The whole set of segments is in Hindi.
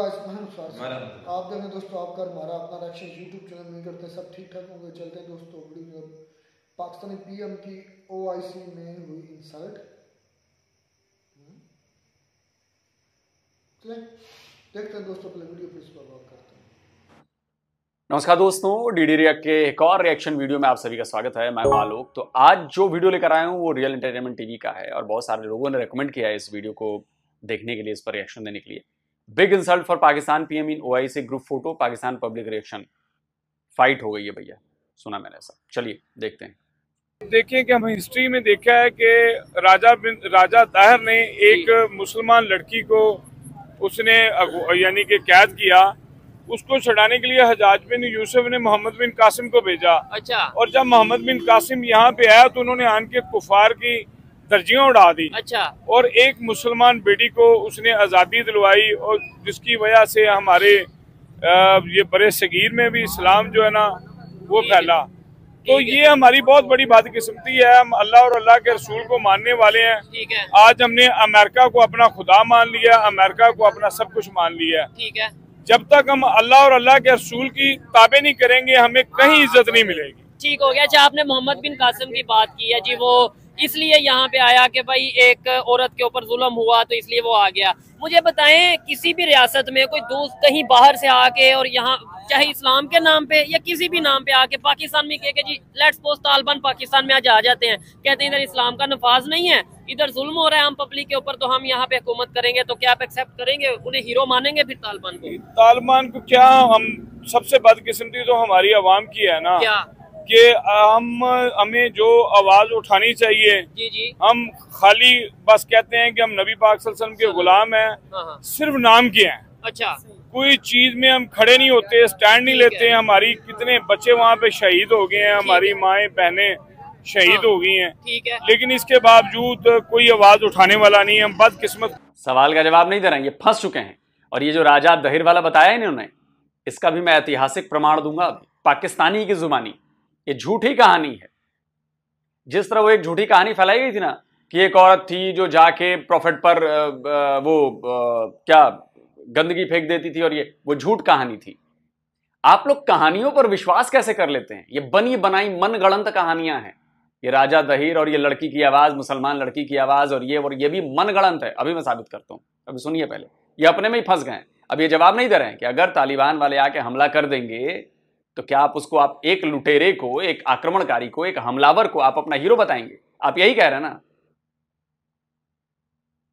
आप देखें दोस्तों, आपका हमारा अपना रिएक्शन यूट्यूब चैनल में करते हैं, सब ठीक ठाक होंगे। चलते हैं दोस्तों वीडियो। पाकिस्तानी पीएम की ओआईसी में हुई इंसल्ट। चलें देखते हैं दोस्तों, पहले वीडियो फिर इस पर बात करते हैं। नमस्कार दोस्तों, डीडी रिएक्ट के एक और रिएक्शन वीडियो में आप सभी का स्वागत है। मैं हूं आलोक। तो आज जो वीडियो लेकर आया हूं वो रियल एंटरटेनमेंट टीवी का है और बहुत सारे लोगों ने रेकमेंड किया है इस वीडियो को देखने के लिए, इस पर रिएक्शन देने के लिए। Big insult for Pakistan PM in OIC group photo, Pakistan public reaction. Fight हो गई है भैया, सुना मैंने ऐसा। चलिए देखते हैं। देखिए कि हम हिस्ट्री में देखा है कि राजा ताहिर ने एक मुसलमान लड़की को उसने यानी कि कैद किया। उसको छुड़ाने के लिए हजाज बिन यूसुफ ने मोहम्मद बिन कासिम को भेजा। अच्छा। और जब मोहम्मद बिन कासिम यहाँ पे आया तो उन्होंने आन के कुफार की दर्जियां उड़ा दी। अच्छा। और एक मुसलमान बेटी को उसने आज़ादी दिलवाई और जिसकी वजह से हमारे ये बड़े सगीर में भी इस्लाम जो है ना वो फैला। तो ये हमारी बहुत बड़ी बदकिस्मती है। हम अल्लाह और अल्लाह के रसूल को मानने वाले हैं। ठीक है। आज हमने अमेरिका को अपना खुदा मान लिया, अमेरिका को अपना सब कुछ मान लिया। ठीक है। जब तक हम अल्लाह और अल्लाह के रसूल की ताबे नहीं करेंगे हमें कहीं इज्जत नहीं मिलेगी। ठीक हो गया। अच्छा, आपने मोहम्मद बिन कासिम की बात की है जी, वो इसलिए यहाँ पे आया कि भाई एक औरत के ऊपर जुल्म हुआ तो इसलिए वो आ गया। मुझे बताएं, किसी भी रियासत में कोई दोस्त कहीं बाहर से आके और यहाँ चाहे इस्लाम के नाम पे या किसी भी नाम पे आके पाकिस्तान में कहे जी लेट्स सपोज तालिबान पाकिस्तान में आज आ जाते हैं, कहते हैं इधर इस्लाम का नफाज नहीं है, इधर जुल्म हो रहा है हम पब्लिक के ऊपर, तो हम यहाँ पे हुकूमत करेंगे, तो क्या आप एक्सेप्ट करेंगे? उन्हें हीरो मानेंगे फिर तालिबान को? तालिबान को क्या, हम सबसे बदकिस्मती तो हमारी आवाम की है ना क्या कि हमें जो आवाज उठानी चाहिए। जी। हम खाली बस कहते हैं कि हम नबी पाक सल्लल्लाहु अलैहि वसल्लम के गुलाम हैं, हाँ। सिर्फ नाम के हैं। अच्छा। कोई चीज में हम खड़े नहीं होते, स्टैंड नहीं लेते हैं। हमारी कितने बच्चे वहाँ पे शहीद हो गए हैं, हमारी माएँ बहनें शहीद हो गई हैं। ठीक है। लेकिन इसके बावजूद कोई आवाज उठाने वाला नहीं। हम बदकिस्मत। सवाल का जवाब नहीं दे रहे हैं, ये फंस चुके हैं। और ये जो राजा दहिर वाला बताया इन्होंने, इसका भी मैं ऐतिहासिक प्रमाण दूंगा। पाकिस्तानी की जुबानी ये झूठी कहानी है। जिस तरह वो एक झूठी कहानी फैलाई गई थी ना कि एक औरत थी जो जाके प्रॉफिट पर क्या गंदगी फेंक देती थी, और ये वो झूठ कहानी थी। आप लोग कहानियों पर विश्वास कैसे कर लेते हैं? ये बनी बनाई मनगढ़ंत कहानियां हैं। ये राजा दहिर और ये लड़की की आवाज, मुसलमान लड़की की आवाज, और ये भी मनगढ़ंत है। अभी मैं साबित करता हूं, अभी सुनिए। पहले ये अपने में ही फंस गए हैं। अब ये जवाब नहीं दे रहे हैं कि अगर तालिबान वाले आके हमला कर देंगे तो क्या आप एक लुटेरे को, एक आक्रमणकारी को, एक हमलावर को आप अपना हीरो बताएंगे? आप यही कह रहे हैं ना?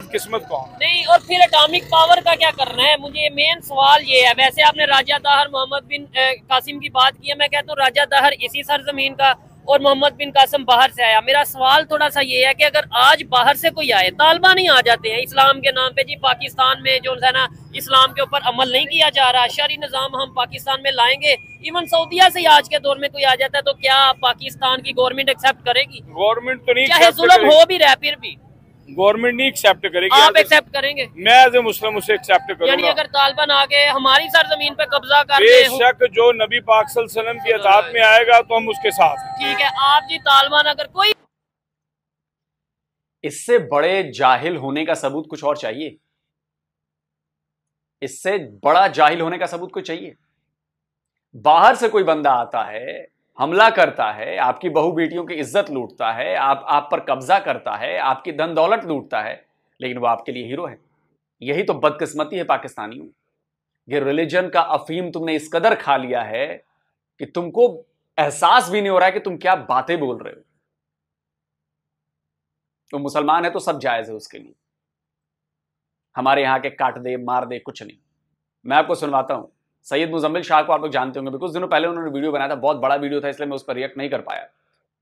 किस्मत कौन नहीं, और फिर एटॉमिक पावर का क्या करना है? मुझे मेन सवाल ये है। वैसे आपने राजा ताहिर मोहम्मद बिन कासिम की बात की है, मैं कहता हूँ राजा ताहिर इसी सरजमीन का और मोहम्मद बिन कासिम बाहर से आया। मेरा सवाल थोड़ा सा ये है कि अगर आज बाहर से कोई आए, तालिबान ही आ जाते हैं इस्लाम के नाम पे जी, पाकिस्तान में जो है ना इस्लाम के ऊपर अमल नहीं किया जा रहा, शरई निज़ाम हम पाकिस्तान में लाएंगे, इवन सऊदिया से आज के दौर में कोई आ जाता है, तो क्या पाकिस्तान की गवर्नमेंट एक्सेप्ट करेगी? गवर्नमेंट तो नहीं, चाहे जुल्म हो भी रहा है फिर भी गवर्नमेंट नहीं एक्सेप्ट करेगी। आप एक्सेप्ट करेंगे? मैं एज ए मुस्लिम उसे एक्सेप्ट करूंगा। यानी अगर तालिबान आके हमारी सरजमीन पे कब्जा कर ले, बेशक जो नबी पाक सल्लल्लाहु अलैहि वसल्लम की अतात में आएगा तो हम उसके साथ हैं। ठीक है। आप जी तालिबान अगर कोई, इससे बड़े जाहिल होने का सबूत कुछ और चाहिए? इससे बड़ा जाहिल होने का सबूत कुछ चाहिए? बाहर से कोई बंदा आता है, हमला करता है, आपकी बहू बेटियों की इज्जत लूटता है, आप पर कब्जा करता है, आपकी धन दौलत लूटता है, लेकिन वो आपके लिए हीरो है। यही तो बदकिस्मती है पाकिस्तानियों। ये रिलीजन का अफीम तुमने इस कदर खा लिया है कि तुमको एहसास भी नहीं हो रहा है कि तुम क्या बातें बोल रहे हो। तो मुसलमान है तो सब जायज है उसके लिए। हमारे यहां के काट दे मार दे कुछ नहीं। मैं आपको सुनवाता हूं। सैयद मुजम्मिल शाह को आप लोग जानते होंगे, कुछ दिनों पहले उन्होंने वीडियो बनाया था, बहुत बड़ा वीडियो था, इसलिए मैं उस पर रिएक्ट नहीं कर पाया।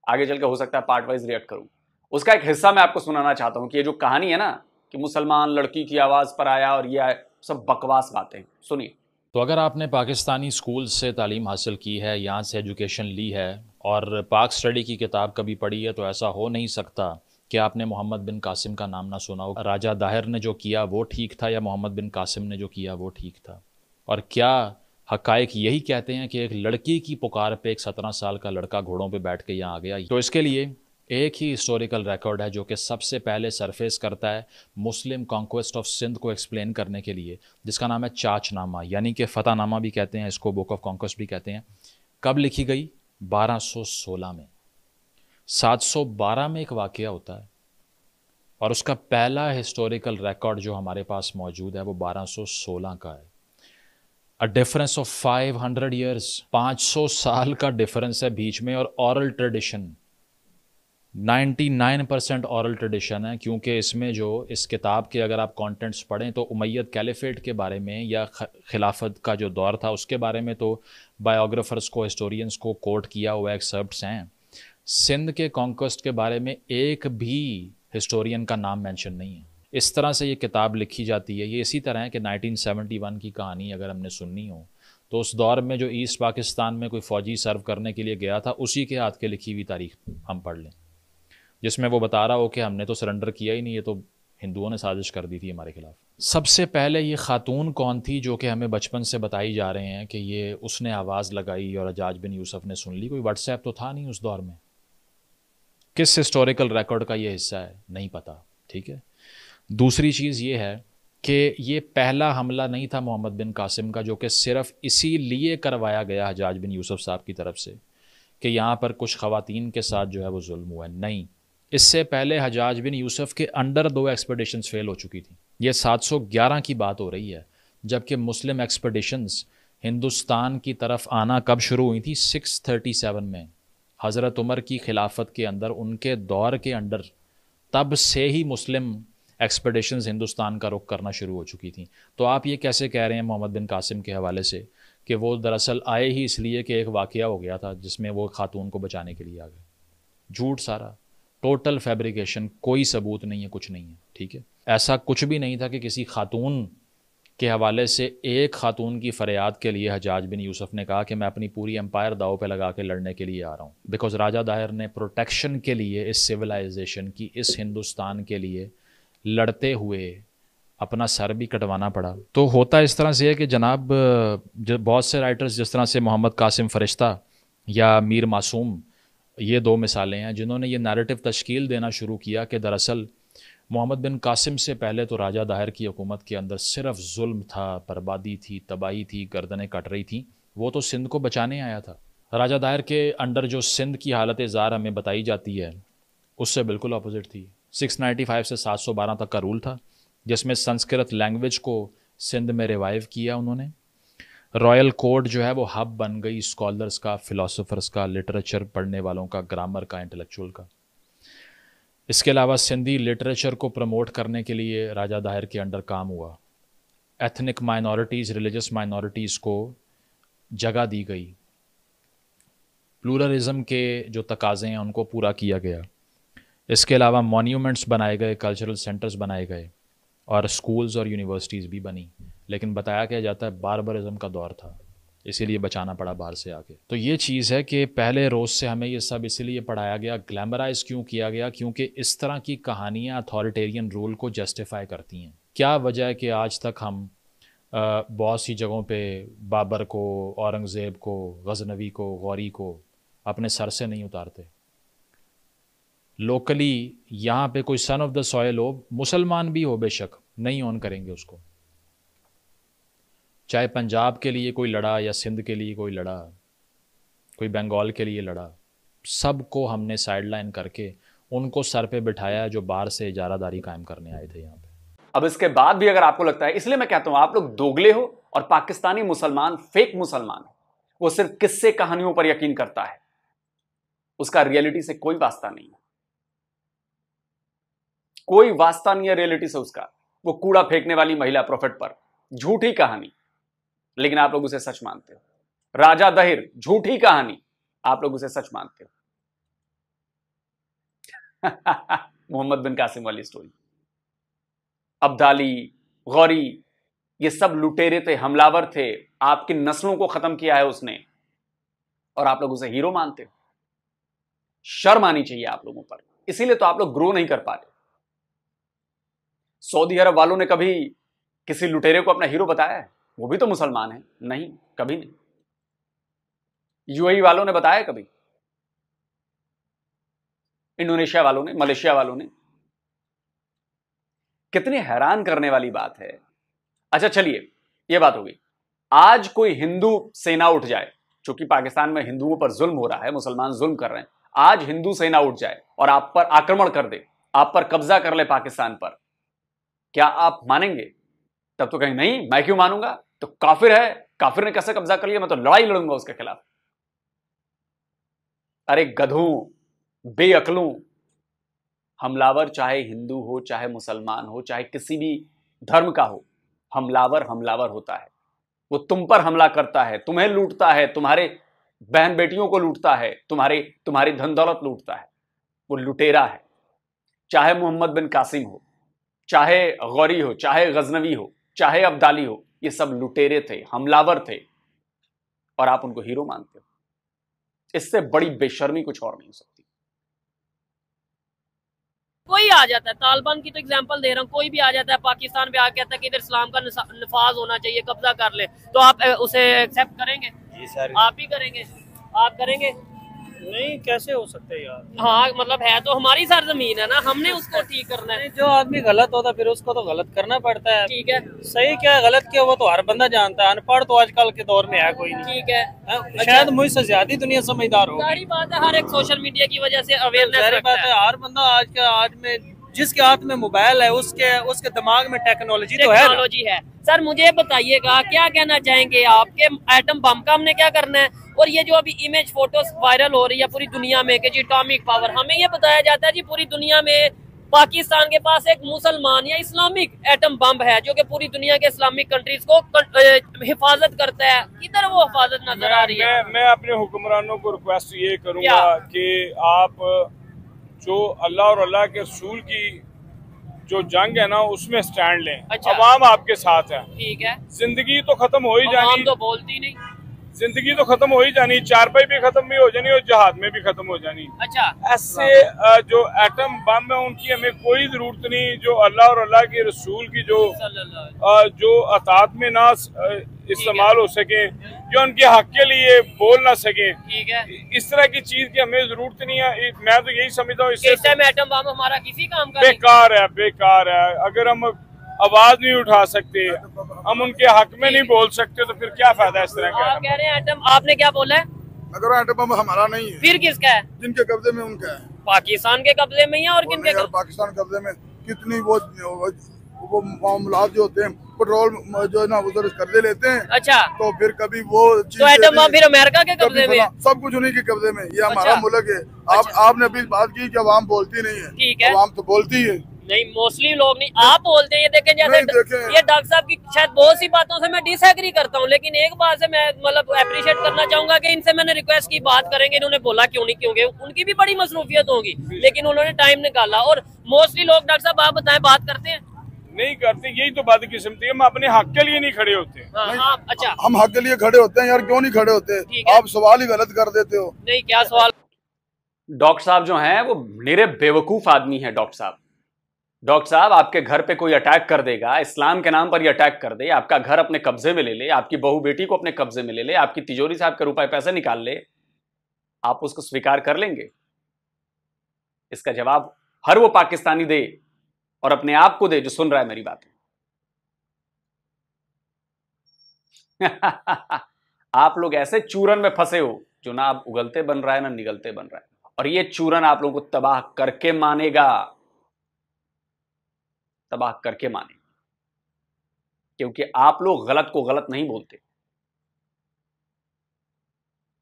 आगे चल के हो सकता है पार्ट वाइज रिएक्ट करूं। उसका एक हिस्सा मैं आपको सुनाना चाहता हूं कि ये जो कहानी है ना कि मुसलमान लड़की की आवाज पर आया और ये सब बकवास बातें, सुनिए। तो अगर आपने पाकिस्तानी स्कूल से तालीम हासिल की है, यहाँ से एजुकेशन ली है और पाक स्टडी की किताब कभी पढ़ी है, तो ऐसा हो नहीं सकता कि आपने मोहम्मद बिन कासिम का नाम ना सुना हो। राजा दाहिर ने जो किया वो ठीक था या मोहम्मद बिन कासिम ने जो किया वो ठीक था? और क्या हकायक यही कहते हैं कि एक लड़की की पुकार पे एक 17 साल का लड़का घोड़ों पे बैठ के यहाँ आ गया? तो इसके लिए एक ही हिस्टोरिकल रिकॉर्ड है जो कि सबसे पहले सरफेस करता है मुस्लिम कॉन्क्वेस्ट ऑफ सिंध को एक्सप्लेन करने के लिए, जिसका नाम है चाचनामा, यानी कि फ़तहनामा भी कहते हैं इसको, बुक ऑफ कॉन्क्वेस्ट भी कहते हैं। कब लिखी गई? 1216 में। 712 में एक वाक़या होता है और उसका पहला हिस्टोरिकल रिकॉर्ड जो हमारे पास मौजूद है वो 1216 का है। अ डिफरेंस ऑफ 500 ईयर्स, 500 साल का डिफरेंस है बीच में। और ऑरल ट्रेडिशन 99% ऑरल ट्रेडिशन है, क्योंकि इसमें जो इस किताब के अगर आप कंटेंट्स पढ़ें तो उमैयद कैलिफेट के बारे में या खिलाफत का जो दौर था उसके बारे में तो बायोग्राफर्स को, हिस्टोरियंस को कोट किया हुआ एक्सर्प्ट्स हैं। सिंध के कॉन्क्वेस्ट के बारे में एक भी हिस्टोरियन का नाम मेंशन नहीं है। इस तरह से ये किताब लिखी जाती है। ये इसी तरह है कि 1971 की कहानी अगर हमने सुननी हो तो उस दौर में जो ईस्ट पाकिस्तान में कोई फ़ौजी सर्व करने के लिए गया था उसी के हाथ के लिखी हुई तारीख हम पढ़ लें, जिसमें वो बता रहा हो कि हमने तो सरेंडर किया ही नहीं, ये तो हिंदुओं ने साजिश कर दी थी हमारे खिलाफ। सबसे पहले ये खातून कौन थी जो कि हमें बचपन से बताई जा रहे हैं कि ये उसने आवाज़ लगाई और हज्जाज बिन यूसुफ ने सुन ली? कोई व्हाट्सएप तो था नहीं उस दौर में। किस हिस्टोरिकल रिकॉर्ड का ये हिस्सा है नहीं पता, ठीक है। दूसरी चीज़ ये है कि ये पहला हमला नहीं था मोहम्मद बिन कासिम का, जो कि सिर्फ इसीलिए करवाया गया हज्जाज बिन यूसुफ साहब की तरफ से कि यहाँ पर कुछ ख़वातीन के साथ जो है वो जुल्म हुआ है। नहीं, इससे पहले हज्जाज बिन यूसुफ के अंडर 2 एक्सपेडिशंस फेल हो चुकी थी। ये 711 की बात हो रही है, जबकि मुस्लिम एक्सपेडिशंस हिंदुस्तान की तरफ आना कब शुरू हुई थी? 637 में, हज़रत उमर की खिलाफत के अंदर, उनके दौर के अंडर, तब से ही मुस्लिम एक्सपेडिशंस हिंदुस्तान का रुख करना शुरू हो चुकी थी। तो आप ये कैसे कह रहे हैं मोहम्मद बिन कासिम के हवाले से कि वो दरअसल आए ही इसलिए कि एक वाक़या हो गया था जिसमें वो खातून को बचाने के लिए आ गए? झूठ सारा, टोटल फैब्रिकेशन, कोई सबूत नहीं है, कुछ नहीं है, ठीक है। ऐसा कुछ भी नहीं था कि किसी खातून के हवाले से एक खातून की फरियाद के लिए हज्जाज बिन यूसुफ ने कहा कि मैं अपनी पूरी एम्पायर दाव पे लगा के लड़ने के लिए आ रहा हूँ। बिकॉज राजा दाहिर ने प्रोटेक्शन के लिए, इस सिविलाइजेशन की, इस हिंदुस्तान के लिए लड़ते हुए अपना सर भी कटवाना पड़ा। तो होता इस तरह से है कि जनाब, बहुत से राइटर्स जिस तरह से मोहम्मद कासिम फरिश्ता या मीर मासूम, ये 2 मिसालें हैं जिन्होंने ये नैरेटिव तश्कील देना शुरू किया कि दरअसल मोहम्मद बिन कासिम से पहले तो राजा दाहिर की हुकूमत के अंदर सिर्फ जुल्म था, बर्बादी थी, तबाही थी, गर्दनें कट रही थी। वो तो सिंध को बचाने आया था। राजा दाहिर के अंडर जो सिंध की हालत ज़ार हमें बताई जाती है उससे बिल्कुल अपोजिट थी। 695 से 712 तक का रूल था, जिसमें संस्कृत लैंग्वेज को सिंध में रिवाइव किया उन्होंने। रॉयल कोड जो है वो हब बन गई स्कॉलर्स का, फ़िलासफ़र्स का, लिटरेचर पढ़ने वालों का, ग्रामर का, इंटेलेक्चुअल का। इसके अलावा सिंधी लिटरेचर को प्रमोट करने के लिए राजा दाहिर के अंडर काम हुआ। एथनिक माइनॉरिटीज़, रिलीजियस माइनॉरिटीज़ को जगह दी गई। प्लूरलिज्म के जो तकाज़े हैं उनको पूरा किया गया। इसके अलावा मॉन्यूमेंट्स बनाए गए, कल्चरल सेंटर्स बनाए गए और स्कूल्स और यूनिवर्सिटीज़ भी बनी। लेकिन बताया क्या जाता है बारबरिज्म का दौर था, इसीलिए बचाना पड़ा बाहर से आके। तो ये चीज़ है कि पहले रोज़ से हमें ये सब इसीलिए पढ़ाया गया, ग्लैमराइज क्यों किया गया? क्योंकि इस तरह की कहानियाँ अथॉरिटेरियन रूल को जस्टिफाई करती हैं। क्या वजह है कि आज तक हम बहुत सी जगहों पे बाबर को, औरंगज़ेब को, गज़नवी को, गौरी को अपने सर से नहीं उतारते? लोकली यहाँ पे कोई सन ऑफ द सॉयल हो, मुसलमान भी हो बेशक, नहीं ऑन करेंगे उसको। चाहे पंजाब के लिए कोई लड़ा या सिंध के लिए कोई लड़ा, कोई बंगाल के लिए लड़ा, सबको हमने साइडलाइन करके उनको सर पे बिठाया जो बाहर से इजारादारी कायम करने आए थे यहाँ पे। अब इसके बाद भी अगर आपको लगता है, इसलिए मैं कहता हूं आप लोग दोगले हो और पाकिस्तानी मुसलमान फेक मुसलमान है, वो सिर्फ किस्से कहानियों पर यकीन करता है, उसका रियलिटी से कोई वास्ता नहीं है, कोई वास्ता नहीं है रियलिटी से उसका। वो कूड़ा फेंकने वाली महिला प्रोफेट पर, झूठी कहानी, लेकिन आप लोग उसे सच मानते हो। राजा दहिर, झूठी कहानी, आप लोग उसे सच मानते हो। मोहम्मद बिन कासिम वाली स्टोरी, अब्दाली, गौरी, ये सब लुटेरे थे, हमलावर थे, आपकी नस्लों को खत्म किया है उसने, और आप लोग उसे हीरो मानते हो। शर्म आनी चाहिए आप लोगों पर। इसीलिए तो आप लोग ग्रो नहीं कर पा रहे। सऊदी अरब वालों ने कभी किसी लुटेरे को अपना हीरो बताया है? वो भी तो मुसलमान है। नहीं, कभी नहीं। यूएई वालों ने बताया कभी? इंडोनेशिया वालों ने, मलेशिया वालों ने। कितनी हैरान करने वाली बात है। अच्छा चलिए, यह बात होगी। आज कोई हिंदू सेना उठ जाए, चूंकि पाकिस्तान में हिंदुओं पर जुल्म हो रहा है, मुसलमान जुल्म कर रहे हैं, आज हिंदू सेना उठ जाए और आप पर आक्रमण कर दे, आप पर कब्जा कर ले पाकिस्तान पर, क्या आप मानेंगे? तब तो कहीं नहीं, मैं क्यों मानूंगा, तो काफिर है, काफिर ने कैसे कब्जा कर लिया, मैं तो लड़ाई लड़ूंगा उसके खिलाफ। अरे गधों, बेअक्लों, हमलावर चाहे हिंदू हो, चाहे मुसलमान हो, चाहे किसी भी धर्म का हो, हमलावर हमलावर होता है। वो तुम पर हमला करता है, तुम्हें लूटता है, तुम्हारे बहन बेटियों को लूटता है, तुम्हारी धन दौलत लूटता है। वो लुटेरा है। चाहे मोहम्मद बिन कासिम हो, चाहे गौरी हो, चाहे गजनवी हो, चाहे अब्दाली हो, ये सब लुटेरे थे, हमलावर थे, और आप उनको हीरो मानते हो। इससे बड़ी बेशर्मी कुछ और नहीं हो सकती। कोई आ जाता है, तालिबान की तो एग्जांपल दे रहा हूँ, कोई भी आ जाता है पाकिस्तान पे, आके कहता है कि इधर इस्लाम का नफाज होना चाहिए, कब्जा कर ले, तो आप उसे एक्सेप्ट करेंगे? जी सर। आप भी करेंगे? आप करेंगे? नहीं, कैसे हो सकते यार। हाँ, मतलब है तो हमारी सरजमीन है ना, हमने उसको ठीक करना है। जो आदमी गलत होता फिर उसको तो गलत करना पड़ता है। ठीक है, सही क्या है गलत क्या वो तो हर बंदा जानता है। अनपढ़ तो आजकल के दौर में है कोई नहीं। ठीक है। शायद मुझसे ज्यादा दुनिया समझदार हो। सारी बात है, हर एक सोशल मीडिया की वजह से अवेयरनेस सारी बात है, हर बंदा आज में जिसके हाथ में मोबाइल है उसके दिमाग में टेक्नोलॉजी तो है। सर मुझे बताइएगा, क्या कहना चाहेंगे आपके एटम बम का हमने क्या करना है? और ये जो अभी इमेज फोटोस वायरल हो रही है पूरी दुनिया में कि जी एटॉमिक पावर, हमें ये बताया जाता है जी पूरी दुनिया में पाकिस्तान के पास एक मुसलमान या इस्लामिक एटम बम है जो कि पूरी दुनिया के इस्लामिक कंट्रीज को हिफाजत करता है। किधर वो हिफाजत नजर आ रही है? मैं अपने हुक्मरानों को रिक्वेस्ट ये करूंगा कि आप जो अल्लाह और अल्लाह के रसूल की जो जंग है ना उसमें स्टैंड लें। अच्छा। अवाम आपके साथ है। ठीक है। जिंदगी तो खत्म हो ही जानी, तो बोलती नहीं, जिंदगी तो खत्म हो ही जानी, चारपाई भी खत्म भी हो जानी और जहाद में भी खत्म हो जानी। अच्छा। ऐसे जो एटम बम है उनकी हमें कोई जरूरत नहीं। जो अल्लाह और अल्लाह के रसूल की जो अतात में ना इस्तेमाल हो सके, जो उनके हक के लिए बोल ना सके, ठीक है, इस तरह की चीज की हमें जरूरत नहीं है। मैं तो यही समझता हूँ इससे एटम बम हमारा किसी काम का बेकार है, बेकार है। अगर हम आवाज नहीं उठा सकते, हम उनके हक में नहीं बोल सकते, तो फिर क्या फायदा इस तरह का? आप कह रहे हैं एटम, आपने क्या बोला है? अगर एटम बम हमारा नहीं है फिर किसका है? जिनके कब्जे में उनका है। पाकिस्तान के कब्जे में ही है और किनके कब्जे? पाकिस्तान कब्जे में कितनी वो मामलात जो होते हैं, पेट्रोल जो है ना उधर कर्जे लेते हैं। अच्छा। तो फिर कभी वो तो एटम बम फिर अमेरिका के कब्जे में? सब कुछ उन्हीं के कब्जे में। ये हमारा मुल्क है। आपने अभी बात की कि अवाम बोलती नहीं है। ठीक है, अवाम तो बोलती है। नहीं, मोस्टली लोग नहीं, आप बोलते हैं। ये देखें जैसे ये डॉक्टर साहब की शायद बहुत सी बातों से मैं डिसएग्री करता हूँ, लेकिन एक बात से मैं मतलब अप्रिशिएट करना चाहूंगा कि इनसे मैंने रिक्वेस्ट की, बात करेंगे, इन्होंने बोला क्यों नहीं, क्योंकि उनकी भी बड़ी मसरूफियत होगी, लेकिन उन्होंने टाइम निकाला। और मोस्टली लोग, डॉक्टर साहब आप बताएं, बात करते हैं? नहीं करते। यही तो बात किस्म थी, हम अपने हक के लिए नहीं खड़े होते। अच्छा, हम हक के लिए खड़े होते हैं यार, क्यों नहीं खड़े होते? आप सवाल ही गलत कर देते हो। नहीं, क्या सवाल? डॉक्टर साहब जो हैं वो मेरे बेवकूफ आदमी हैं। डॉक्टर साहब आपके घर पे कोई अटैक कर देगा, इस्लाम के नाम पर ही अटैक कर दे, आपका घर अपने कब्जे में ले ले, आपकी बहू बेटी को अपने कब्जे में ले ले, आपकी तिजोरी से आपके रुपए पैसे निकाल ले, आप उसको स्वीकार कर लेंगे? इसका जवाब हर वो पाकिस्तानी दे और अपने आप को दे जो सुन रहा है मेरी बातें। आप लोग ऐसे चूरन में फंसे हो जो ना आप उगलते बन रहा है ना निगलते बन रहा है, और ये चूरन आप लोगों को तबाह करके मानेगा, तबाह करके मानेगा, क्योंकि आप लोग गलत को गलत नहीं बोलते।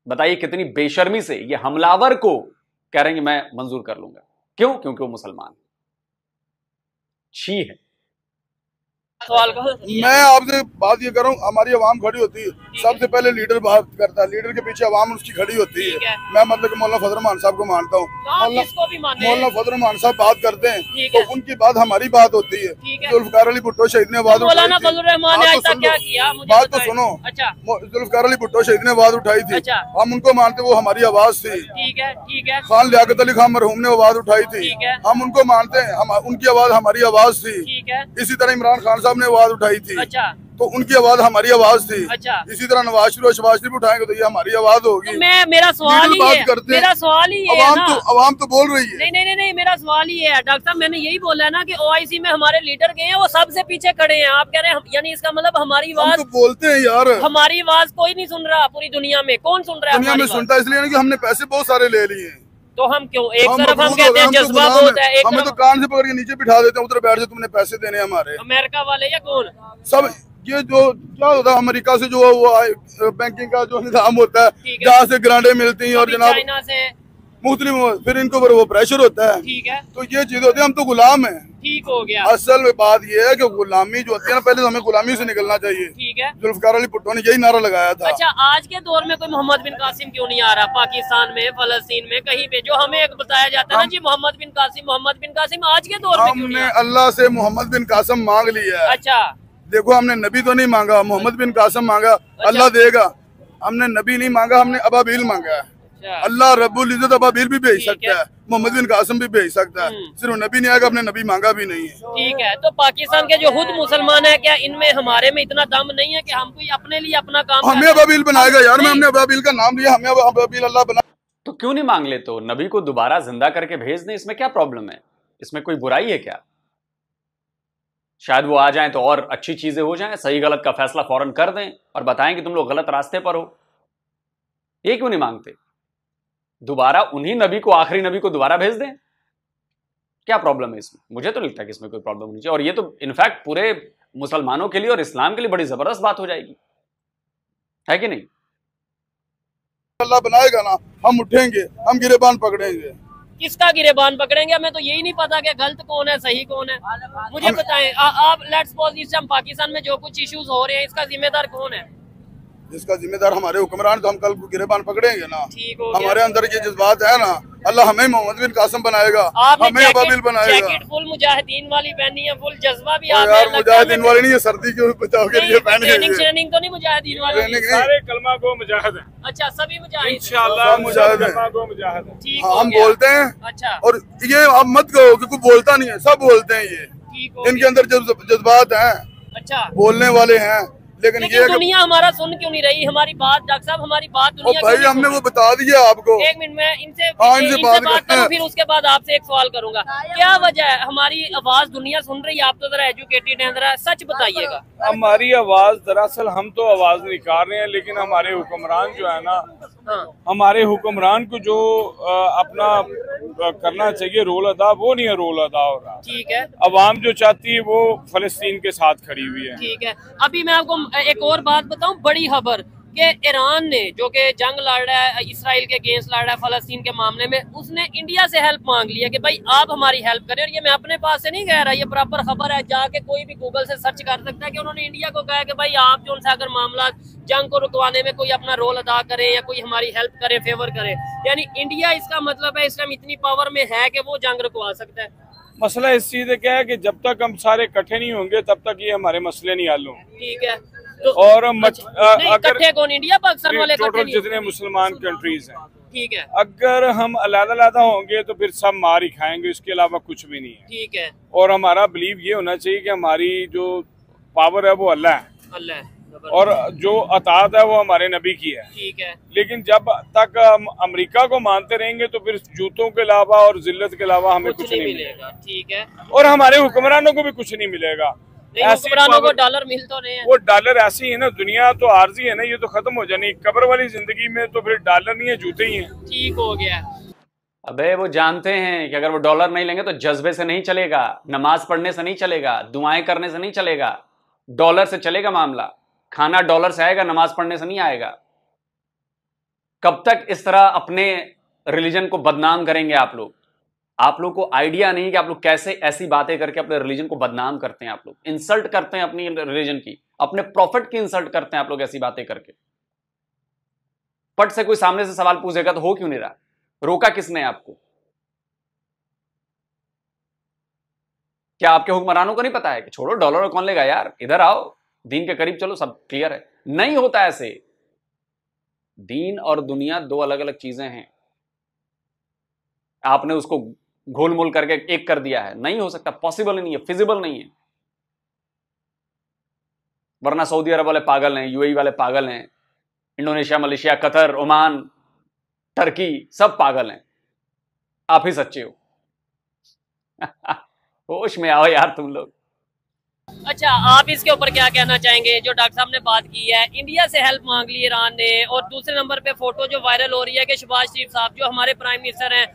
बताइए कितनी बेशर्मी से ये हमलावर को कह रहे हैं कि मैं मंजूर कर लूंगा। क्यों? क्योंकि वो मुसलमान है। छी है। मैं आपसे बात ये करूं, हमारी आवाम खड़ी होती है, सबसे पहले लीडर बात करता है, लीडर के पीछे आवाम उसकी खड़ी होती है। मैं मतलब कि मौलाना फजल रहमान साहब को मानता हूँ। मौलाना फजल रहमान साहब बात करते हैं तो उनकी बात हमारी बात होती है। जुल्फकार अली भुट्टो शहीद ने आवाज उठाई थी, बात तो सुनो। जुल्फकार अली भुट्टो शहीद ने आवाज उठाई थी, हम उनको मानते, वो हमारी आवाज थी। खान लियाकत अली खान मरहूम ने आवाज उठाई थी, हम उनको मानते हैं, उनकी आवाज हमारी आवाज थी। इसी तरह इमरान खान साहब ने आवाज उठाई थी। अच्छा। तो उनकी आवाज हमारी आवाज थी। अच्छा। इसी तरह नवाज शरीफ और शहबाज शरीफ उठाएंगे तो ये हमारी आवाज होगी। तो मेरा सवाल ही है, मेरा सवाल ही है ना, अवाम तो बोल रही है। नहीं, मेरा सवाल ही है डॉक्टर साहब, मैंने यही बोला है ना कि OIC में हमारे लीडर गए हैं, वो सबसे पीछे खड़े हैं। आप कह रहे हैं यानी इसका मतलब हमारी आवाज तो बोलते हैं यार, हमारी आवाज कोई नहीं सुन रहा पूरी दुनिया में। कौन सुन रहा है? दुनिया में सुनता है इसलिए कि हमने पैसे बहुत सारे ले लिए। तो हम क्यों एक तरफ हम कहते हैं जज्बा बहुत है, एक हमें तो कान से पकड़ के नीचे बिठा देते हैं, उधर बैठ जाओ तुमने पैसे देने हमारे। अमेरिका वाले या कौन सब ये जो क्या होता है अमेरिका से जो वो बैंकिंग का जो निजाम होता है, जहाँ से ग्रांटें मिलती हैं और जनाब चाइना से मुख्तलिफ, फिर इनको पर वो प्रेशर होता है। ठीक है, तो ये चीज होती है, हम तो गुलाम हैं। ठीक हो गया। असल में बात ये है कि गुलामी जो होती है ना, पहले तो हमें गुलामी से निकलना चाहिए। ठीक है, जुल्फकार अली भुट्टो ने यही नारा लगाया था। अच्छा, आज के दौर में कोई मोहम्मद बिन कासिम क्यों नहीं आ रहा? पाकिस्तान में, फलस्तीन में, कहीं पे जो हमें एक बताया जाता है ना जी मोहम्मद बिन कासिम, आज के दौर में क्यों नहीं? हमने अल्लाह से मोहम्मद बिन कासिम मांग लिया है। अच्छा, देखो हमने नबी तो नहीं मांगा, मोहम्मद बिन कासिम मांगा। अल्लाह देगा। हमने नबी नहीं मांगा, हमने अबाबील मांगा है। अल्लाह रब्बुल इज्जत अबाबील भी भेज सकता है, मोहम्मद बिन कासिम भी भेज सकता है, सिर्फ नबी नहीं आएगा। हमने नबी मांगा भी नहीं है। ठीक है, तो पाकिस्तान के जो खुद मुसलमान है, क्या इनमें हमारे में इतना दम नहीं है कि हम कोई अपने लिए अपना काम? हमें अबाबील बनाएगा यार, मैं हमने अबाबील का नाम लिया, हमें अबाबील अल्लाह बना। तो क्यों नहीं मांग ले? तो नबी को दोबारा जिंदा करके भेज दें, इसमें क्या प्रॉब्लम है? इसमें कोई बुराई है क्या? शायद वो आ जाएं तो और अच्छी चीजें हो जाएं, सही गलत का फैसला फौरन कर दें और बताएं कि तुम लोग गलत रास्ते पर हो। ये क्यों नहीं मांगते? दोबारा उन्हीं नबी को, आखिरी नबी को दोबारा भेज दें, क्या प्रॉब्लम है इसमें? मुझे तो लगता है कि इसमें कोई प्रॉब्लम नहीं चाहिए। और ये तो इनफैक्ट पूरे मुसलमानों के लिए और इस्लाम के लिए बड़ी जबरदस्त बात हो जाएगी, है कि नहीं? अल्लाह बनाएगा ना, हम उठेंगे, हम गिरेबान पकड़ेंगे। किसका गिरेबान पकड़ेंगे? हमें तो यही नहीं पता कि गलत कौन है, सही कौन है। मुझे बताएं, आप लेट्स सपोज इस टाइम पाकिस्तान में जो कुछ इश्यूज हो रहे हैं, इसका जिम्मेदार कौन है? इसका जिम्मेदार हमारे हुक्मरान, तो हम कल गिरेबान पकड़ेंगे ना। ठीक हो गया। हमारे अंदर ये जज्बात है ना, अल्लाह हमें मोहम्मद बिन कासिम बनाएगा, हमें अबाबिल बनाएगा। जैकेट फुल मुजाहिदीन वाली पहनी है, फुल जज्बा भी यार मुजाहिदीन वाली नहीं है, सर्दी के बचाव के लिए पहने हैं। ट्रेनिंग तो नहीं मुजाहिदीन वाली, सारे कलमा को मुजाहिद है। अच्छा, सभी मुजाहिद इंशाअल्लाह मुजाहिद कलमा को मुजाहिद है। ठीक हम हो गया। बोलते हैं। अच्छा, और ये आप मत कहो कि कोई बोलता नहीं है, सब बोलते हैं। ये ठीक हो इनके अंदर जज्बात हैं, अच्छा, बोलने वाले हैं, लेकिन ये दुनिया हमारा सुन क्यों नहीं रही हमारी बात? डॉक्टर साहब, हमारी बात दुनिया भाई क्यों नहीं हमने सुन वो बता दिया आपको। एक मिनट में इनसे इनसे बात करते करूं, हैं। फिर उसके बाद आपसे एक सवाल करूंगा। क्या वजह है हमारी आवाज दुनिया सुन रही है? आप तो जरा एजुकेटेड हैं, जरा सच बताइएगा। हमारी आवाज, दरअसल हम तो आवाज निकाल रहे हैं, लेकिन हमारे हुक्मरान जो है ना, हमारे हुक्मरान को जो अपना करना चाहिए रोल अदा, वो नहीं है रोल अदा हो रहा। ठीक है, अवाम जो चाहती है वो फलस्तीन के साथ खड़ी हुई है। ठीक है। अभी मैं आपको एक और बात बताऊं, बड़ी खबर कि ईरान ने जो कि जंग लड़ रहा है इसराइल के अगेंस्ट लड़ रहा है फलस्तीन के मामले में, उसने इंडिया से हेल्प मांग लिया कि भाई आप हमारी हेल्प करें। और ये मैं अपने पास से नहीं कह रहा, ये प्रॉपर खबर है, जाके कोई भी गूगल से सर्च कर सकता है कि उन्होंने इंडिया को कहा कि भाई आप जो अगर मामला जंग को रुकवाने में कोई अपना रोल अदा करे या कोई हमारी हेल्प करे, फेवर करे, यानी इंडिया, इसका मतलब है इस टाइम इतनी पावर में है कि वो जंग रुकवा सकता है। मसला इस चीज है क्या है कि जब तक हम सारे इकट्ठे नहीं होंगे तब तक ये हमारे मसले नहीं हल होंगे। ठीक है, तो और इकट्ठे कौन? इंडिया पाकिस्तान वाले टोटल जितने मुसलमान कंट्रीज हैं, ठीक है, अगर हम अलग-अलग होंगे तो फिर सब मार ही खाएंगे, इसके अलावा कुछ भी नहीं है। ठीक है, और हमारा बिलीव ये होना चाहिए कि हमारी जो पावर है वो अल्लाह है, अल्लाह है, और जो अताअत है वो हमारे नबी की है। ठीक है, लेकिन जब तक हम अमेरिका को मानते रहेंगे तो फिर जूतों के अलावा और जिल्लत के अलावा हमें कुछ नहीं मिलेगा। ठीक है, और हमारे हुक्मरानों को भी कुछ नहीं मिलेगा। हुक्मरानों को डॉलर मिल तो नहीं है, वो डॉलर ऐसी है ना, दुनिया तो आर्जी है ना, ये तो खत्म हो जानी। कब्र वाली जिंदगी में तो फिर डॉलर नहीं है, जूते ही हैं। ठीक हो गया। अबे वो जानते हैं कि अगर वो डॉलर नहीं लेंगे तो जज्बे से नहीं चलेगा, नमाज पढ़ने से नहीं चलेगा, दुआएं करने से नहीं चलेगा, डॉलर से चलेगा मामला। खाना डॉलर से आएगा, नमाज पढ़ने से नहीं आएगा। कब तक इस तरह अपने रिलीजन को बदनाम करेंगे आप लोग? आप लोग को आइडिया नहीं कि आप लोग कैसे ऐसी बातें करके अपने रिलीजन को बदनाम करते हैं। आप लोग इंसल्ट करते हैं अपनी रिलीजन की, अपने प्रॉफिट की इंसल्ट करते हैं आप लोग ऐसी बातें करके। पट से कोई सामने से सवाल पूछेगा तो हो क्यों नहीं रहा? रोका किसने आपको? क्या आपके हुक्मरानों को नहीं पता है कि छोड़ो डॉलर कौन लेगा यार, इधर आओ, दीन के करीब चलो, सब क्लियर है? नहीं होता ऐसे। दीन और दुनिया दो अलग अलग चीजें हैं। आपने उसको घोल मोल करके एक कर दिया है, नहीं हो सकता, पॉसिबल नहीं है, फिजिबल नहीं है। वरना सऊदी अरब वाले पागल हैं, यूएई वाले पागल हैं, Indonesia, Malaysia, Qatar, Oman, Turkey सब पागल हैं, आप ही सच्चे हो। होश में आओ यार तुम लोग। अच्छा, आप इसके ऊपर क्या कहना चाहेंगे? जो डॉक्टर साहब ने बात की है, इंडिया से हेल्प मांग ली ईरान ने, और दूसरे नंबर पे फोटो जो वायरल हो रही है कि शहबाज शरीफ साहब जो हमारे प्राइम मिनिस्टर हैं,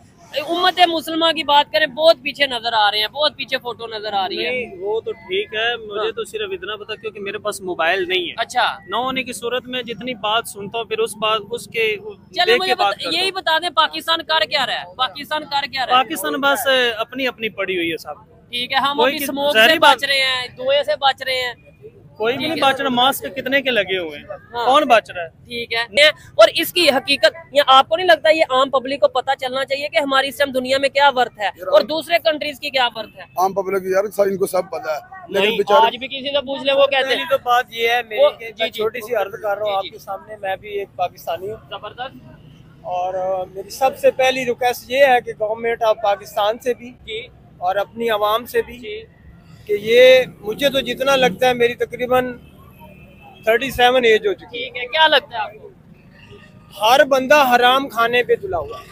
उम्मत मुसलमान की बात करें, बहुत पीछे नजर आ रहे हैं, बहुत पीछे फोटो नजर आ रही है। नहीं, वो तो ठीक है, मुझे तो सिर्फ इतना पता क्योंकि मेरे पास मोबाइल नहीं है। अच्छा, न होने की सूरत में जितनी बात सुनता हूँ फिर उस बात उसके चलो मुझे यही बता दें, पाकिस्तान कर क्या रहा है? पाकिस्तान कर क्या रहा है? पाकिस्तान बस अपनी अपनी पड़ी हुई है सब। ठीक है, हम अभी स्मोक से बच रहे हैं, धुएं से बच रहे हैं, कोई भी नहीं बच रहा। मास्क कितने के लगे हुए हैं, हाँ। कौन बच रहा है? ठीक है, और इसकी हकीकत ये आपको नहीं लगता ये आम पब्लिक को पता चलना चाहिए कि हमारी इस टाइम दुनिया में क्या वर्थ है और दूसरे कंट्रीज की क्या वर्थ है? आम पब्लिक यार सब इनको सब पता है, लेकिन आज बेचारे भी किसी से पूछ ले वो कहते पहली हैं। तो बात ये है मेरी कि जी, मैं जी। छोटी सी अर्ज कर रहा हूँ जी, आपके सामने, मैं भी एक पाकिस्तानी हूँ जबरदस्त। और मेरी सबसे पहली रिक्वेस्ट ये है कि गवर्नमेंट ऑफ पाकिस्तान से भी जी और अपनी आवाम से भी जी कि ये मुझे तो जितना लगता है मेरी तकरीबन 37 एज हो चुकी ठीक है, क्या लगता है आपको? है। हर बंदा हराम खाने पे तुला हुआ है,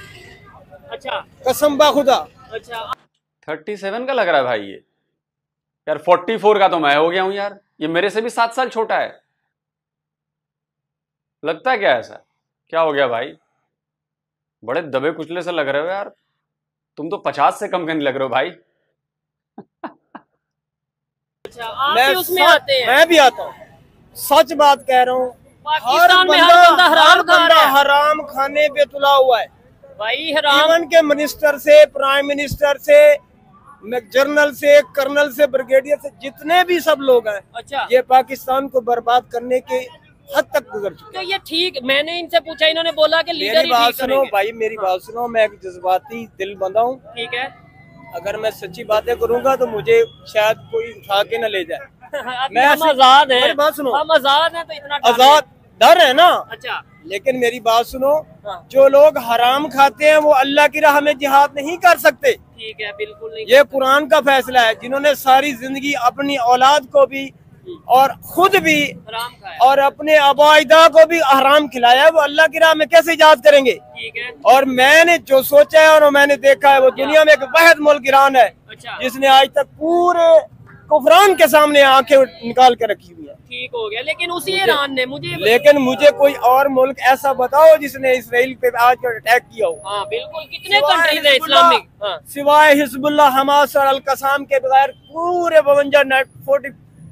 अच्छा कसम बा खुदा। अच्छा, 37 का लग रहा है भाई ये यार, 44 का तो मैं हो गया हूं यार, ये मेरे से भी 7 साल छोटा है। लगता है क्या ऐसा? क्या हो गया भाई? बड़े दबे कुचले से लग रहे हो यार, तुम तो 50 से कम के नहीं लग रहे हो भाई। अच्छा, आप भी उसमें आते हैं? मैं भी आता हूँ, सच बात कह रहा हूँ। पाकिस्तान में हर बंदा हराम खा रहा है हराम खाने पे तुला हुआ है। भाई, हराम। इवन के मिनिस्टर से, प्राइम मिनिस्टर से, जनरल से, कर्नल से, ब्रिगेडियर से, जितने भी सब लोग हैं, अच्छा, ये पाकिस्तान को बर्बाद करने के हद तक गुजर चुके तो ये ठीक, मैंने इनसे पूछा, इन्होंने बोला कि हैं। लीडर मेरी ही बात ठीक सुनो करेंगे। भाई, मेरी बात सुनो, मैं एक जज्बाती दिल बंदा हूँ। ठीक है। अगर मैं सच्ची बातें करूंगा तो मुझे शायद कोई उठा के न ले जाए। मैं हम आजाद हैं, मेरी बात सुनो, हम आजाद हैं, तो इतना डर आजाद डर है ना। है। अच्छा, लेकिन मेरी बात सुनो, हाँ। जो लोग हराम खाते हैं वो अल्लाह की राह में जिहाद नहीं कर सकते। ठीक है, बिल्कुल नहीं। ये कुरान का फैसला है। जिन्होंने सारी जिंदगी अपनी औलाद को भी और खुद भी हराम खाया। और अपने अबाइदा को भी हराम खिलाया है, वो अल्लाह की राह में कैसे इजाद करेंगे? ठीक है। और मैंने जो सोचा है और मैंने देखा है, वो दुनिया में एक वाहिद मुल्क ईरान है अच्छा, जिसने आज तक पूरे कुफरान के सामने आंखें निकाल के रखी हुई है। ठीक हो गया, लेकिन उसी ईरान ने मुझे लेकिन मुझे कोई और मुल्क ऐसा बताओ जिसने इसराइल पे आज अटैक किया हो। हाँ बिल्कुल, कितने कंट्रीज है इस्लामिक? हाँ, सिवाय हिजबुल्लाह, हमास और अल कसाम के बगैर पूरे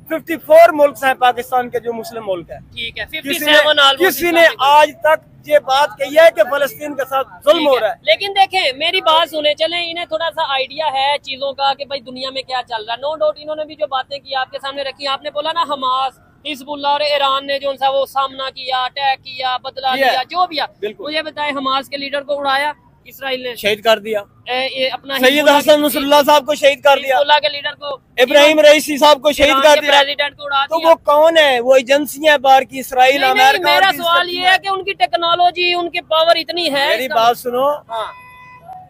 54 मुल्क हैं पाकिस्तान के जो मुस्लिम मुल्क है। ठीक है, किसी 57 ने, किसी ने आज तक ये बात कही है कि फलस्तीन के साथ जुल्म हो रहा है। लेकिन देखें, मेरी बात सुने, चले, इन्हें थोड़ा सा आइडिया है चीजों का कि भाई दुनिया में क्या चल रहा है। नो डाउट इन्होंने भी जो बातें की आपके सामने रखी, आपने बोला ना हमास, हिजबुल्लाह और ईरान ने जो सा वो सामना किया, अटैक किया, बदला लिया, जो भी बिल्कुल। मुझे बताए, हमास के लीडर को उड़ाया इसराइल ने, शहीद कर दिया। ये अपना सैयद हसन नसरुल्लाह साहब को शहीद कर दिया, हिजबुल्लाह के लीडर को, इब्राहिम रईसी साहब को शहीद कर दिया। प्रेसिडेंट को उड़ा तो दिया। वो कौन है? वो एजेंसियां बाहर की, इसराइल, नहीं, अमेरिका। मेरा सवाल ये है कि उनकी टेक्नोलॉजी, उनकी पावर इतनी है। मेरी बात सुनो, हाँ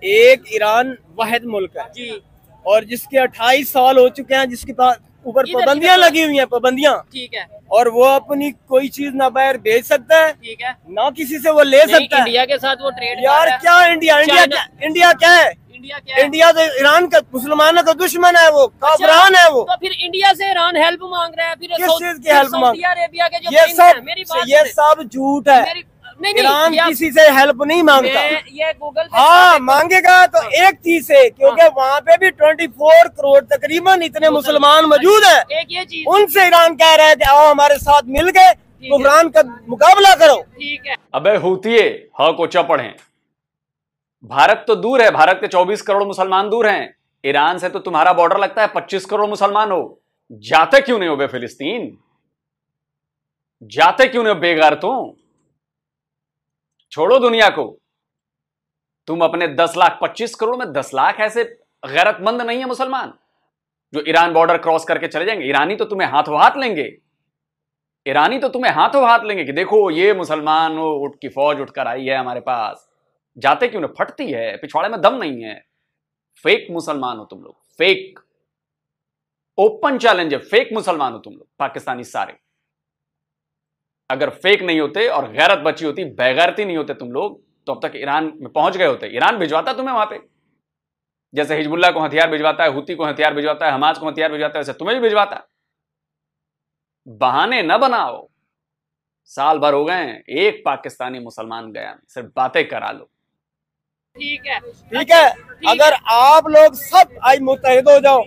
एक ईरान वाहिद मुल्क है जी, और जिसके 28 साल हो चुके हैं, जिसके पास ऊपर इधर- पाबंदियां इधर- लगी हुई हैं, पाबंदियां, ठीक है, और वो अपनी कोई चीज ना बाहर भेज सकता है, ठीक है। ना किसी से वो ले नहीं, सकता है। इंडिया के साथ वो ट्रेड यार क्या इंडिया इंडिया चाइना- क्या इंडिया क्या है? इंडिया क्या है? इंडिया तो ईरान का, मुसलमानों का दुश्मन है, वो काफरान है वो। तो फिर इंडिया से ईरान हेल्प मांग रहा है, फिर किस चीज की हेल्प मांग? सऊदी अरेबिया के जो ये प्रिंस हैं, सब मेरी बात ये सुने। सब झूठ है। मेरी नहीं ईरान नहीं, किसी से हेल्प नहीं मांगता। ये गूगल पे हाँ मांगेगा तो एक चीज से, क्योंकि वहाँ पे भी 24 करोड़ तकरीबन इतने मुसलमान मौजूद हैं। एक ये चीज, उनसे ईरान कह रहा है कि आओ हमारे साथ मिल गए, कुफरान का मुकाबला करो। ठीक है। अबे हूतिये, ह को च पढ़ें। भारत तो दूर है, भारत के 24 करोड़ मुसलमान दूर हैं। ईरान से तो तुम्हारा बॉर्डर लगता है 25 करोड़ मुसलमान हो। जाते क्यों नहीं हो बे फिलिस्तीन? जाते क्यों नहीं हो बेगारतों? छोड़ो दुनिया को। तुम अपने 10 लाख 25 करोड़ में 10 लाख ऐसे गैरतमंद नहीं है मुसलमान जो ईरान बॉर्डर क्रॉस करके चले जाएंगे। ईरानी तो तुम्हें हाथों हाथ लेंगे, ईरानी तो तुम्हें हाथों हाथ लेंगे कि देखो ये मुसलमान उठ की फौज उठकर आई है हमारे पास। जाते क्यों नहीं? फटती है, पिछवाड़े में दम नहीं है। फेक मुसलमान हो तुम लोग, फेक। ओपन चैलेंज है, फेक मुसलमान हो तुम लोग पाकिस्तानी सारे। अगर फेक नहीं होते और गैरत बची होती, बेगैरती नहीं होते तुम लोग, तो अब तक ईरान में पहुंच गए होते। ईरान भिजवाता तुम्हें वहां पे, जैसे हिजबुल्लाह को हथियार भिजवाता है, हुती को हथियार भिजवाता है, हमास को हथियार भिजवाता है, वैसे तुम्हें भी भिजवाता। बहाने न बनाओ, साल भर हो गए, एक पाकिस्तानी मुसलमान गया, सिर्फ बातें करा लो। ठीक है, ठीक है। अगर आप लोग सब आज मुत्तहिद हो जाओ,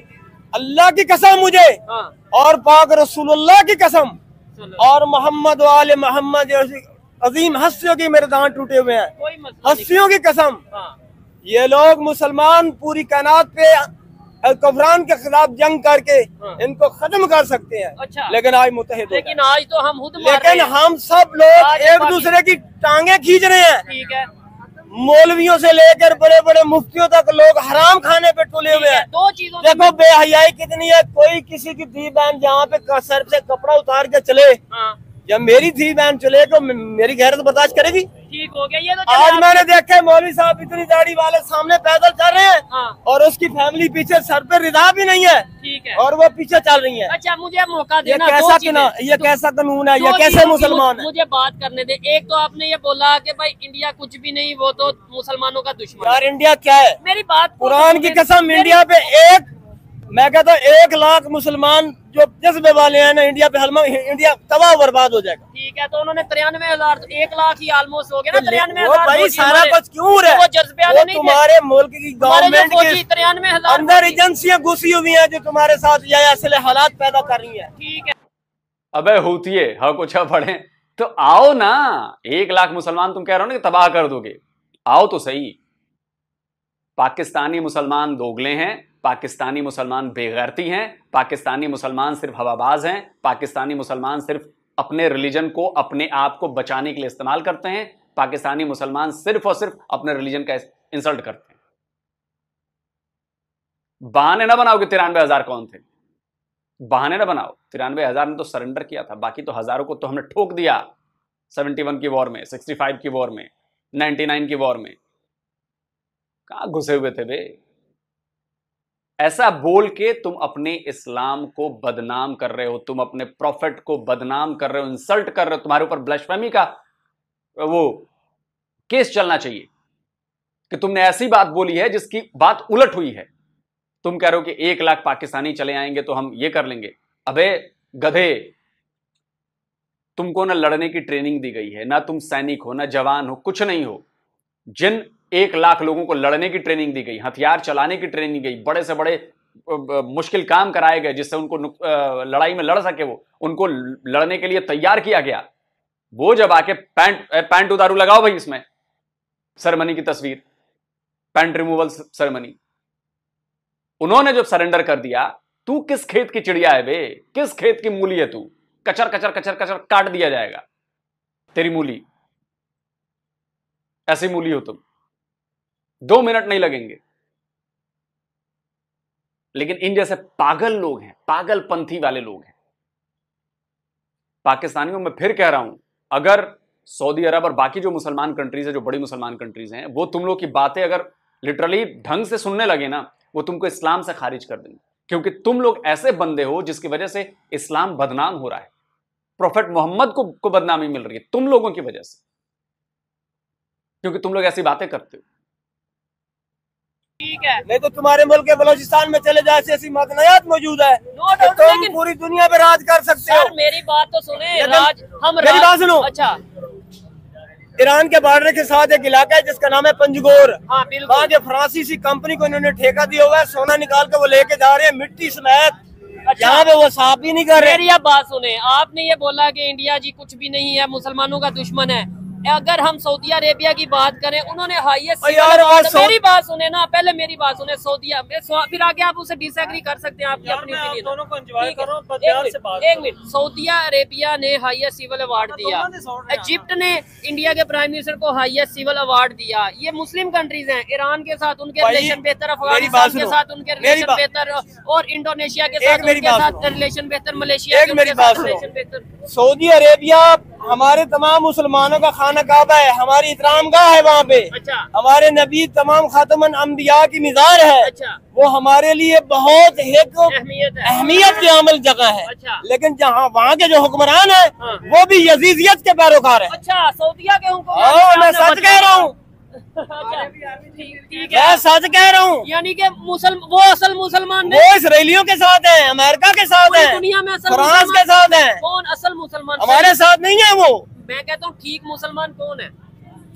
अल्लाह की कसम मुझे और पाक रसूलुल्लाह की कसम और मोहम्मद वाले मोहम्मद जैसी अजीम हस्तियों की मेरे दांत टूटे हुए हैं, हस्तियों की कसम, ये लोग मुसलमान पूरी कायनात पे कफरान के खिलाफ जंग करके इनको खत्म कर सकते हैं। अच्छा। लेकिन आज मुत्तहिद, लेकिन आज तो हम खुद लेकिन हम सब लोग एक दूसरे की टांगे खींच रहे हैं। ठीक है, मौलवियों से लेकर बड़े बड़े मुफ्तियों तक लोग हराम खाने पे टुले हुए हैं। दो चीजों देखो बेहयाई कितनी है, कोई किसी की धी बहन जहाँ पे सर से कपड़ा उतार के चले, जब मेरी धी बहन चले तो मेरी गैरत बर्दाश्त करेगी? ठीक हो गया। ये तो आज मैंने देखा मौलवी साहब इतनी दाढ़ी वाले सामने पैदल चल रहे हैं और उसकी फैमिली पीछे, सर पे रिदा भी नहीं है। ठीक है, और वो पीछे चल रही है। अच्छा, मुझे मौका ये देना, कैसा कानून है, ये कैसे मुसलमान है? मुझे बात करने दे। एक तो आपने ये बोला कि भाई इंडिया कुछ भी नहीं, वो तो मुसलमानों का दुश्मन। यार इंडिया क्या है? मेरी बात कुरान की कसम, इंडिया पे मैं कहता हूँ 1 लाख मुसलमान जो जज्बे वाले हैं ना, इंडिया पे इंडिया तबाह बर्बाद हो जाएगा। ठीक है, तो उन्होंने 93,000, 1 लाख ही ऑलमोस्ट हो गया ना। 93,000 भाई सारा कुछ क्यों रहा है? वो जज्बे वाले नहीं, तुम्हारे मुल्क की गवर्नमेंट के 93,000 अंदर एजेंसियां घुसी हुई हैं जो तुम्हारे साथ ये ऐसे हालात पैदा कर रही है। ठीक है, अबे हुतिये हाँ कुछ पढ़े तो आओ ना, 1 लाख मुसलमान तुम कह रहे हो ना कि तबाह कर दोगे, आओ तो सही। पाकिस्तानी मुसलमान दोगले हैं, पाकिस्तानी मुसलमान बेगैरती हैं, पाकिस्तानी मुसलमान सिर्फ हवाबाज हैं, पाकिस्तानी मुसलमान सिर्फ अपने रिलीजन को, अपने आप को बचाने के लिए इस्तेमाल करते हैं, पाकिस्तानी मुसलमान सिर्फ और सिर्फ अपने रिलीजन का इंसल्ट करते हैं। बहाने ना बनाओ कि 93,000 कौन थे, बहाने ना बनाओ। 93,000 ने तो सरेंडर किया था, बाकी तो हजारों को तो हमने ठोक दिया 71 की वॉर में, 65 की वॉर में, 99 की वॉर में। कहां घुसे हुए थे बे? ऐसा बोल के तुम अपने इस्लाम को बदनाम कर रहे हो, तुम अपने प्रॉफिट को बदनाम कर रहे हो, इंसल्ट कर रहे हो। तुम्हारे ऊपर ब्लैस्फेमी का वो केस चलना चाहिए कि तुमने ऐसी बात बोली है जिसकी बात उलट हुई है। तुम कह रहे हो कि 1 लाख पाकिस्तानी चले आएंगे तो हम ये कर लेंगे। अबे गधे, तुमको ना लड़ने की ट्रेनिंग दी गई है, ना तुम सैनिक हो, ना जवान हो, कुछ नहीं हो। जिन 1 लाख लोगों को लड़ने की ट्रेनिंग दी गई, हथियार चलाने की ट्रेनिंग दी गई, बड़े से बड़े मुश्किल काम कराए गए जिससे उनको लड़ाई में लड़ सके, वो उनको लड़ने के लिए तैयार किया गया। वो जब आके पैंट उतारू लगाओ भाई, इसमें सेरेमनी की तस्वीर, पैंट रिमूवल सेरेमनी, उन्होंने जब सरेंडर कर दिया, तू किस खेत की चिड़िया है बे? किस खेत की मूली है तू? कचर कचर कचर कचर काट दिया जाएगा तेरी मूली। ऐसी मूली हो तुम, 2 मिनट नहीं लगेंगे। लेकिन इन जैसे पागल लोग हैं, पागलपंथी वाले लोग हैं। पाकिस्तानियों में फिर कह रहा हूं, अगर सऊदी अरब और बाकी जो मुसलमान कंट्रीज है, जो बड़ी मुसलमान कंट्रीज हैं, वो तुम लोग की बातें अगर लिटरली ढंग से सुनने लगे ना, वो तुमको इस्लाम से खारिज कर देंगे। क्योंकि तुम लोग ऐसे बंदे हो जिसकी वजह से इस्लाम बदनाम हो रहा है, प्रोफेट मोहम्मद को बदनामी मिल रही है तुम लोगों की वजह से, क्योंकि तुम लोग ऐसी बातें करते हो। ठीक है, नहीं तो तुम्हारे मुल्क के बलोचिस्तान में चले जाए, ऐसी मदनियात मौजूद है, तुम पूरी दुनिया पे राज कर सकते हो। मेरी बात तो सुने, राज हम मेरी बात सुनो। अच्छा, ईरान के बॉर्डर के साथ एक इलाका है जिसका नाम है पंजगोर। हाँ, बिल्कुल। वहाँ के फ्रांसीसी कंपनी को इन्होंने ठेका दिया हुआ है, सोना निकाल के वो लेके जा रहे हैं, मिट्टी समेत। अच्छा, यहाँ पे वो साफ ही नहीं कर रहे। मेरी अब बात सुने, आपने ये बोला कि इंडिया जी कुछ भी नहीं है, मुसलमानों का दुश्मन है। अगर हम सऊदी अरेबिया की बात करें, उन्होंने हाईएस्ट, मेरी बात सुने ना, पहले मेरी बात सुने। सऊदी, फिर आगे आप उसे डिसएग्री कर सकते हैं, आपकी अपनी ओपिनियन। दोनों को एंजॉय करो, एक मिनट। सऊदी अरेबिया ने हाईएस्ट सिविल अवार्ड दिया, इजिप्ट ने इंडिया के प्राइम मिनिस्टर को हाईएस्ट सिविल अवार्ड दिया। ये मुस्लिम कंट्रीज हैं, ईरान के साथ उनके रिलेशन बेहतर, अफगानिस्तान के साथ उनके रिलेशन बेहतर, और इंडोनेशिया के साथ उनके साथ रिलेशन बेहतर, मलेशिया के साथ रिलेशन बेहतर। सऊदी अरेबिया हमारे तमाम मुसलमानों का खाना खाना काबा है, हमारी इतरामगाह है वहाँ पे। अच्छा। हमारे नबी तमाम खातमन अंबिया की मिज़ार है। अच्छा। वो हमारे लिए बहुत एक अहमियत की अमल जगह है। अच्छा। लेकिन जहाँ वहाँ के जो हुक्मरान है वो भी यजीदियत के पैरोकार है। अच्छा, सऊदिया के हुक्मरान। मैं सच कह रहा हूँ, ठीक मैं है, सच कह रहा हूँ। यानी कि वो असल मुसलमान वो इसराइलियों के साथ है, अमेरिका के साथ है, दुनिया में असल फ्रांस के साथ है। कौन असल मुसलमान? हमारे साथ नहीं है वो। मैं कहता हूँ ठीक मुसलमान कौन है?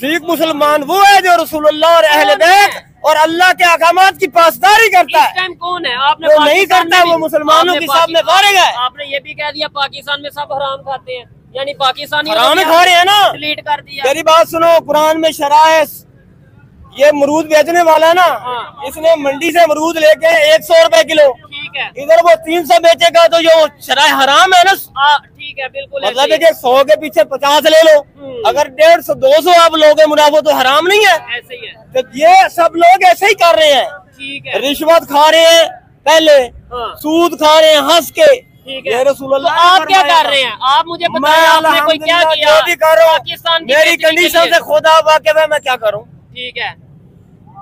ठीक मुसलमान वो है जो रसूलुल्लाह और अहले बैत और अल्लाह के अहकामात की पासदारी करता है। इस टाइम कौन है? आपने जो नहीं करता वो मुसलमानों की सामने फारिग है। आपने ये भी कह दिया पाकिस्तान में सब हराम खाते हैं, यानी पाकिस्तानी हराम खा रहे हैं ना। डिलीट कर दिया। मेरी बात सुनो, कुरान में शराय ये अमरूद बेचने वाला ना, इसने मंडी से अमरूद लेके 100 रुपए किलो, ठीक है, इधर वो 300 बेचेगा, तो जो शराय हराम है ना, ठीक है, बिल्कुल मतलब है कि 100 के पीछे 50 ले लो, अगर 150 200 आप लोगे मुनाफा, तो हराम नहीं है। ऐसे ही है। तो ये सब लोग ऐसे ही कर रहे हैं। ठीक है, रिश्वत खा रहे हैं पहले, सूद खा रहे हैं हंस के। ठीक है, रसूलुल्लाह तो आप क्या कर रहे हैं? आप मुझे बताएं, आपने कोई क्या किया? जो भी कर रहा हूँ, पाकिस्तान मेरी कंडीशन से खुदा वाकिफ है, मैं क्या करूँ। ठीक है,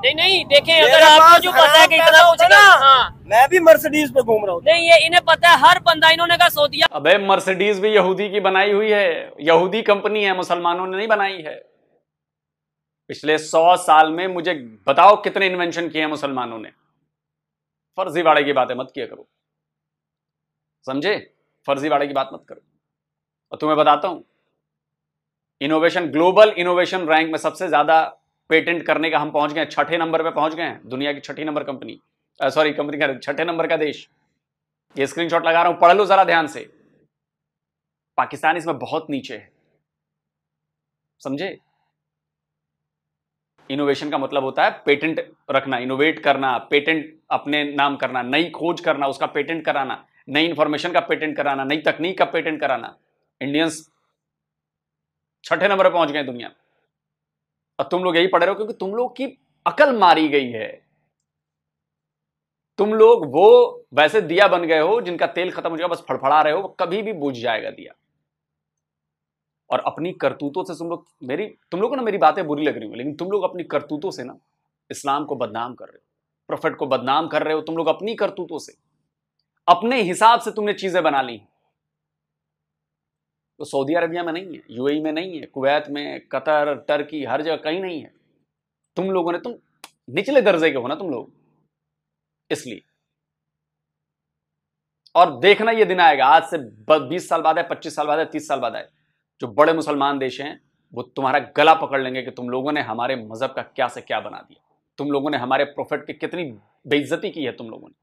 नहीं देखें, अगर आपको जो पता है कि इतना कुछ ना, मैं भी मर्सिडीज पे घूम रहा हूँ। नहीं, ये इन्हें पता है, हर बंदा, इन्होंने कहा सऊदिया। अबे मर्सिडीज भी यहूदी की बनाई हुई है, यहूदी कंपनी है, मुसलमानों ने नहीं बनाई है। पिछले 100 साल में मुझे बताओ कितने इन्वेंशन किए हैं मुसलमानों ने। फर्जीवाड़े की बातें मत किया करो, समझे? फर्जीवाड़े की बात मत करो। और तुम्हें बताता हूं, इनोवेशन, ग्लोबल इनोवेशन रैंक में सबसे ज्यादा पेटेंट करने का हम पहुंच गए, 6ठे नंबर पे पहुंच गए हैं। दुनिया की 6ठी नंबर कंपनी, सॉरी कंपनी का 6ठे नंबर का देश। ये स्क्रीनशॉट लगा रहा हूं, पढ़ लो जरा ध्यान से। पाकिस्तान इसमें बहुत नीचे है, समझे? इनोवेशन का मतलब होता है पेटेंट रखना, इनोवेट करना, पेटेंट अपने नाम करना, नई खोज करना, उसका पेटेंट कराना, नई इंफॉर्मेशन का पेटेंट कराना, नई तकनीक का पेटेंट कराना। इंडियंस 6ठे नंबर पर पहुंच गए दुनिया। और तुम लोग यही पढ़ रहे हो क्योंकि तुम लोग की अकल मारी गई है। तुम लोग वो वैसे दिया बन गए हो जिनका तेल खत्म हो जाएगा, बस फड़फड़ा रहे हो, कभी भी बुझ जाएगा दिया। और अपनी करतूतों से तुम लोग को ना मेरी बातें बुरी लग रही हो, लेकिन तुम लोग अपनी करतूतों से ना इस्लाम को बदनाम कर रहे हो, प्रोफेट को बदनाम कर रहे हो। तुम लोग अपनी करतूतों से, अपने हिसाब से तुमने चीजें बना ली। तो सऊदी अरबिया में नहीं है, यूएई में नहीं है, कुवैत में, कतर, टर्की, हर जगह कहीं नहीं है। तुम लोगों ने, तुम निचले दर्जे के हो ना तुम लोग, इसलिए। और देखना ये दिन आएगा, आज से 20 साल बाद है, 25 साल बाद है, 30 साल बाद है, जो बड़े मुसलमान देश हैं वो तुम्हारा गला पकड़ लेंगे कि तुम लोगों ने हमारे मजहब का क्या से क्या बना दिया, तुम लोगों ने हमारे प्रोफेट की कितनी बेइज्जती की है तुम लोगों ने,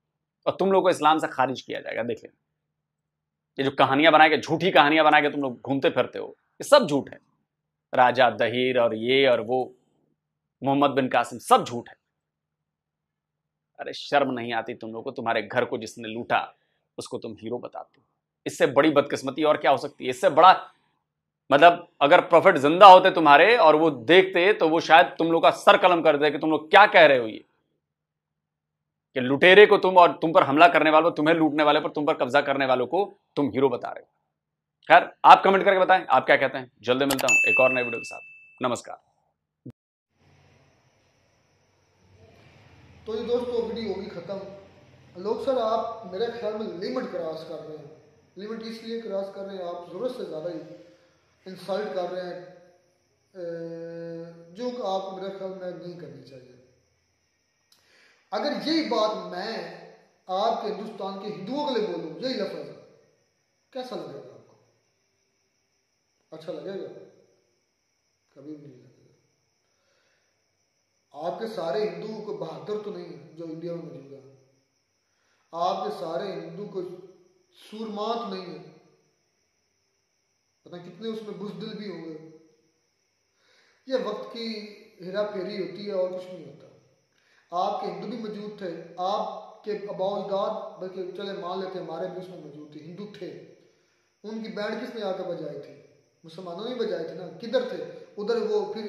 और तुम लोगों को इस्लाम से खारिज किया जाएगा। देख लेना, ये जो कहानियां बना के, झूठी कहानियां बना के तुम लोग घूमते फिरते हो, ये सब झूठ है। राजा दहीर और ये और वो, मोहम्मद बिन कासिम, सब झूठ है। अरे शर्म नहीं आती तुम लोग को? तुम्हारे घर को जिसने लूटा उसको तुम हीरो बताते हो। इससे बड़ी बदकिस्मती और क्या हो सकती है? इससे बड़ा, मतलब अगर प्रॉफिट जिंदा होते तुम्हारे और वो देखते तो वो शायद तुम लोग का सर कलम कर दे कि तुम लोग क्या कह रहे हो, ये कि लुटेरे को तुम और तुम पर हमला करने वालों, तुम्हें लूटने वाले पर, तुम पर कब्जा करने वालों को तुम हीरो बता रहे हो। खैर, आप कमेंट करके बताएं आप क्या कहते हैं। जल्दी मिलता हूं एक और नए वीडियो के साथ। नमस्कार। तो ये दोस्तों वीडियो होगी खत्म। लोग सर आप मेरे ख्याल में लिमिट क्रॉस कर रहे हैं। लिमिट इसलिए क्रॉस कर रहे हैं, आप ज़रूरत से ज़्यादा ही इंसल्ट कर रहे हैं, जो आपको मेरे ख्याल में नहीं करनी चाहिए। अगर यही बात मैं आपके हिंदुस्तान के हिंदुओं के लिए बोलूँ, यही लफ्ज़, कैसा लगेगा आपको? अच्छा लगेगा? कभी भी नहीं लगेगा। आपके सारे हिंदू को बहादुर तो नहीं है जो इंडिया में मौजूद है, आपके सारे हिंदू को सूरमा तो नहीं है, पता कितने उसमें बुज़दिल भी होंगे। ये वक्त की हेरा फेरी होती है और कुछ नहीं होता। आपके हिंदू भी मौजूद थे, आपके अबाउदाद, बल्कि चले मान लेते हमारे भी उसमें मौजूद थे, हिंदू थे। उनकी बैंड किसने आकर बजाई थी? मुसलमानों ने बजाए थे ना। किधर थे? उधर वो फिर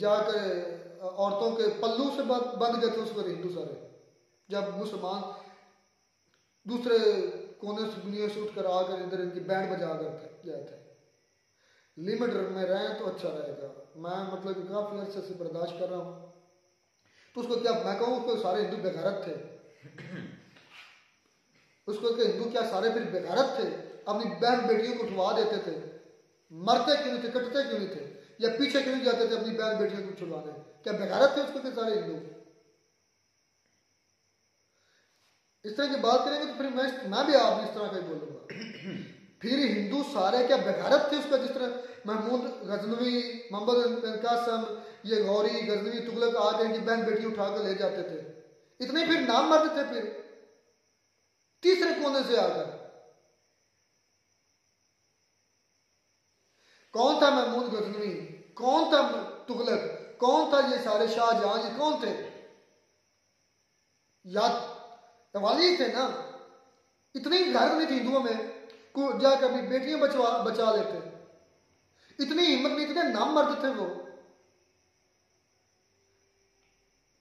जाकर औरतों के पल्लू से बंध गए थे उस पर हिंदू सारे, जब मुसलमान दूसरे कोने से दुनिया से उठकर आकर इधर इनकी बैंड बजा कर जाए थे। लिमिट में रहें तो अच्छा रहेगा। मैं मतलब कि काफ़ी अर्से से बर्दाश्त कर रहा हूँ, तो उसको क्या मैं कहूँ, उसको सारे हिंदू बेगैरत थे, उसको क्या हिंदू क्या सारे फिर बेगैरत थे, अपनी बहन बेटियों को उठवा देते थे, मरते क्यों नहीं थे, कटते क्यों नहीं थे, या पीछे क्यों नहीं जाते थे अपनी बहन बेटियों को छुड़वाने? क्या बेगैरत थे उसको के सारे हिंदू? इस तरह की बात करेंगे तो फिर मैं भी आप इस तरह का ही बोलूंगा। फिर हिंदू सारे क्या बेगैरत थे उसका? जिस तरह महमूद गजनवी, मोहम्मद बिन कासिम, ये गौरी गजनवी तुगलक आकर इनकी बहन बेटी उठाकर ले जाते थे, इतने फिर नाम मरते थे। फिर तीसरे कोने से आकर कौन था महमूद गजनवी, कौन था तुगलक, कौन था ये सारे शाहजहां, ये कौन थे? याद वाली थे ना। इतनी घर नहीं थी हिंदुओं में को जाकर अपनी बेटियां बचा लेते, इतनी हिम्मत नहीं, इतने नाम मर्द थे वो।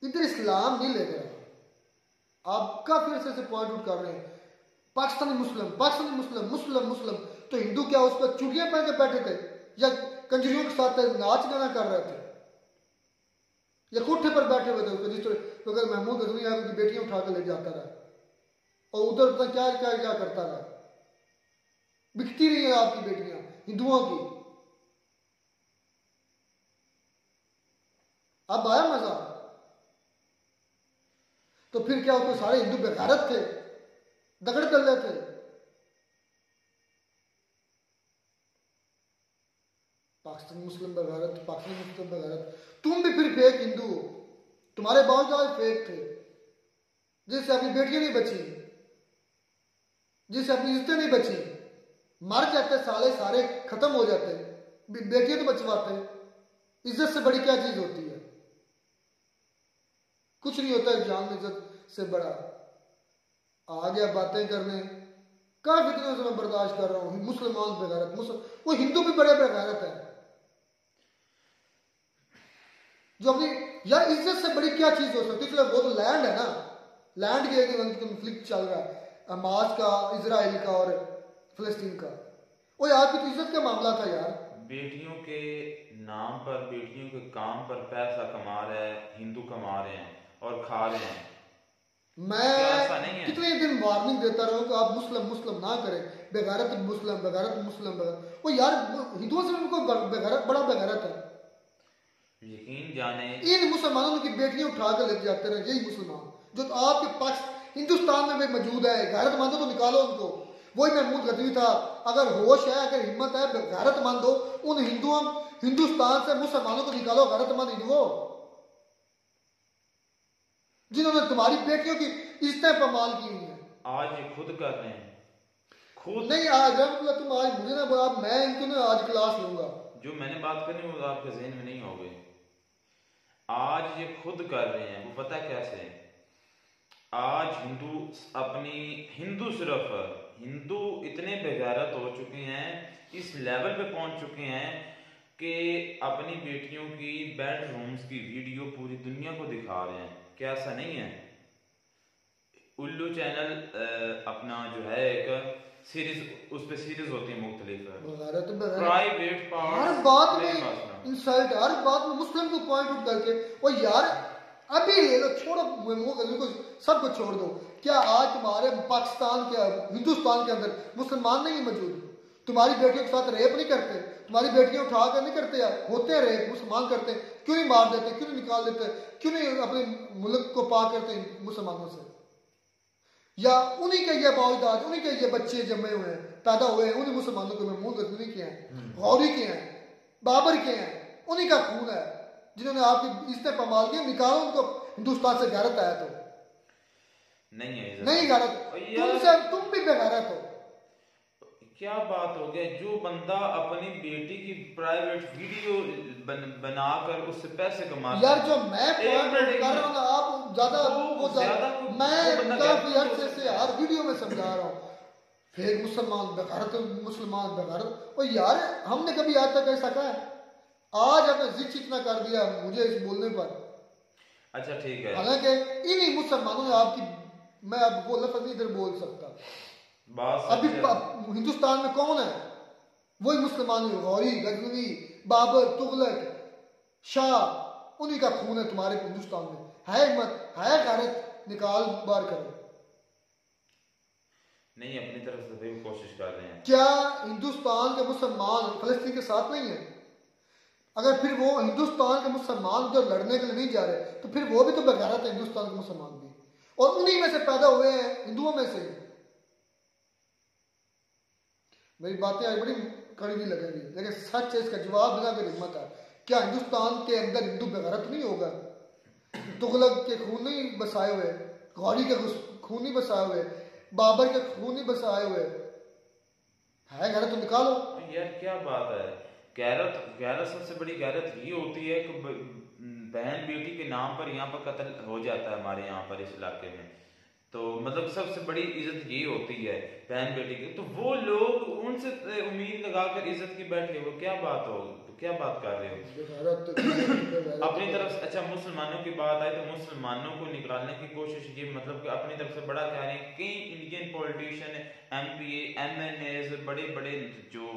इधर इस्लाम नहीं लेकर आया। आप काफी अर्से से पॉइंट आउट कर रहे हैं पाकिस्तानी मुस्लिम, पाकिस्तानी मुस्लिम, मुस्लिम मुस्लिम, तो हिंदू क्या उस पर चुड़ियां पहन के बैठे थे, या कंजरियों के साथ नाच गाना कर रहे थे, या कोठे पर बैठे हुए थे उसको? जिस तरह अगर महमूद गजनवी उनकी बेटियां उठा कर ले जाता रहा और उधर पता क्या क्या क्या करता रहा, बिकती रही है आपकी बेटियां हिंदुओं की। अब आया मजा? तो फिर क्या उसको सारे हिंदू बेगैरत थे, दगड़ दल्ले थे? पाकिस्तानी मुस्लिम बेगैरत, पाकिस्तानी मुस्लिम बेगैरत। तुम भी फिर फेक हिंदू हो, तुम्हारे बावजूद फेक थे, जिससे अपनी बेटियां नहीं बची, जिससे अपनी इज्जतें नहीं बची, मर जाते साले सारे, खत्म हो जाते, बेटियां तो बचवाते। इज्जत से बड़ी क्या चीज होती है? कुछ नहीं होता है जान में इज्जत से बड़ा। आ गया बातें करने, काफी दिनों से मैं बर्दाश्त कर रहा हूं। मुसलमान बेगैरत, वो हिंदू भी बड़े बेगैरत है, जो अपनी यार इज्जत से बड़ी क्या चीज हो सकती है? वो तो लैंड है ना, लैंड के कंफ्लिक्ट चल रहा है, हमास का, इजराइल का और फिलिस्तीन का। वो यार की इज्जत का मामला था यार। बेटियों के नाम पर, बेटियों के काम पर पैसा कमा रहे हैं हिंदू, कमा रहे हैं और खा रहे हैं। मैं कितने दिन वार्निंग देता रहा हूं कि आप मुस्लिम मुस्लिम ना करें, बेगैरत मुस्लिम, बेगैरत मुस्लिम, बेगैरत। वो यार हिंदुओं से उनको बेगैरत, बड़ा बेगैरत है। यकीन जाने इन मुसलमानों की बेटियां उठा कर ले जाते रहे, यही मुसलमान जो तो आपके पास हिंदुस्तान में भी मौजूद है। गैरतमंद तो निकालो उनको। वही महमूद गजनवी था। अगर होश है, अगर हिम्मत है, गैरतमंद हो, उन हिंदुस्तान से मुसलमानों को निकालो, गैरतमंद हिंदुओं, जिन्होंने तुम्हारी बेटियों की इज्जतें पमाल की हुई है। आज ये खुद कर रहे हैं, खुद नहीं। आज तुम आज मुझे ना बोला, मैं इनको ना आज क्लास लूंगा। जो मैंने बात करनी वो आपके जहन में नहीं होगी। आज ये खुद कर रहे हैं, वो पता कैसे? आज हिंदू इतने बेगैरत हो चुके हैं, इस लेवल पे पहुंच चुके हैं कि अपनी बेटियों की बेडरूम्स की वीडियो पूरी दुनिया को दिखा रहे हैं। क्या ऐसा नहीं है? उल्लू चैनल अपना जो है एक सीरीज, उस पे सीरीज होती है मुख्तलिफ प्राइवेट पार्ट, हर बात में इंसल्ट, हर बात में मुस्लिम को पॉइंट आउट करके। वो यार अभी ले लो, छोड़ो को, सबको छोड़ दो। क्या आज तुम्हारे पाकिस्तान के, हिंदुस्तान के अंदर मुसलमान नहीं मौजूद? तुम्हारी बेटियों के साथ रेप नहीं करते? तुम्हारी बेटियां उठा कर नहीं करते? यार होते हैं रेप, मुसलमान करते। क्यों नहीं मार देते? क्यों नहीं निकाल देते? क्यों नहीं अपने मुल्क को पाक करते मुसलमानों से? या उन्हीं के ये बावजूद, उन्हीं के ये बच्चे जमे हुए हैं, पैदा हुए हैं, उन्हीं मुसलमानों के महमूद गजनवी के हैं, गौरी के हैं, बाबर के हैं, उन्हीं का खून है जिन्होंने आपकी इज्जतें पमाल की। निकालो उनको हिंदुस्तान से। गैरत आया तो नहीं है, नहीं गैरत, तुम भी बेगैरत हो। क्या बात हो गया? जो बंदा अपनी बेटी की प्राइवेट वीडियो बनाकर उससे पैसे कमाता यार, जो मैं पॉइंट कर रहा हूँ ना, आप ज्यादा मैं काफी अर्से से हर वीडियो में समझा रहा हूँ। फिर मुसलमान बेगैरत, मुसलमान बेगैरत। और यार हमने कभी आज तक ऐसा कहा है? आज आपने जिद इतना कर दिया मुझे इस बोलने पर। अच्छा ठीक है, हालांकि इन्हीं मुसलमानों ने आपकी, मैं अब वो लफ्ज नहीं इधर बोल सकता। अभी हिंदुस्तान में कौन है वही मुसलमान गौरी, गजनवी, बाबर, तुगलक, शाह, उन्हीं का खून है तुम्हारे हिंदुस्तान में। है हिम्मत, है गैरत, निकाल बार करो। नहीं, अपनी तरफ से भी कोशिश कर रहे हैं। क्या हिंदुस्तान के मुसलमान फलस्तीन के साथ नहीं है? अगर फिर वो हिंदुस्तान के मुसलमान जो लड़ने के लिए नहीं जा रहे तो फिर वो भी तो बेगैरत है, हिंदुस्तान के मुसलमान भी, और उन्हीं में से पैदा हुए हैं, हिंदुओं में से। मेरी बातें आज बड़ी कड़वी लगेगी, लेकिन सच है, इसका जवाब बिना कोई हिम्मत है। क्या हिंदुस्तान के अंदर हिंदू बेगैरत नहीं होगा? तुगलक के खून नहीं बसाए हुए, गौरी के खून नहीं बसाए हुए, बाबर के खून नहीं बसाए हुए, है गैरत तो निकालो। यार क्या बात है, गैरत सबसे बड़ी गैरत ये होती है कि बहन बेटी के नाम पर यहाँ पर कत्ल हो जाता है हमारे यहाँ पर इस इलाके में, तो मतलब सबसे बड़ी इज्जत ये होती है बहन बेटी की, तो वो लोग उनसे उम्मीद लगाकर इज्जत की बैठे, वो क्या बात हो, क्या बात कर रहे हो अपनी तरफ से। अच्छा, मुसलमानों की बात आए तो मुसलमानों को निकालने की कोशिश, ये मतलब कि अपनी तरफ से बड़ा कह रहे हैं। कई इंडियन पॉलिटिशियन, MP, MNAs, बड़े बड़े जो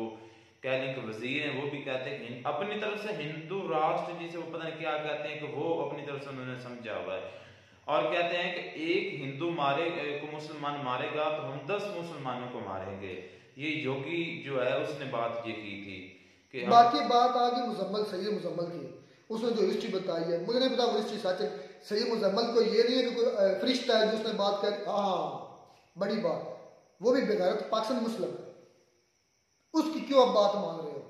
कह लें कि वजीर हैं, वो भी कहते हैं कि अपनी तरफ से हिंदू राष्ट्र जिसे वो पता नहीं क्या कहते हैं, कि वो अपनी तरफ से उन्होंने समझा हुआ है, और कहते हैं कि एक हिंदू को मुसलमान मारेगा तो हम 10 मुसलमानों को मारेंगे। ये योगी जो है उसने बात ये की थी कि बाकी बात आ गई मुजम्मल, सही मुजम्मल की, उसने जो हिस्ट्री बताई है, मुझे नहीं पता वो हिस्ट्री सच है। सही मुजम्मल को ये नहीं है कि कोई फरिश्ता है जो उसने बात कर, हाँ बड़ी बात, वो भी बेगैरत पाकिस्तान मुस्लिम है, उसकी क्यों आप बात मान रहे हो?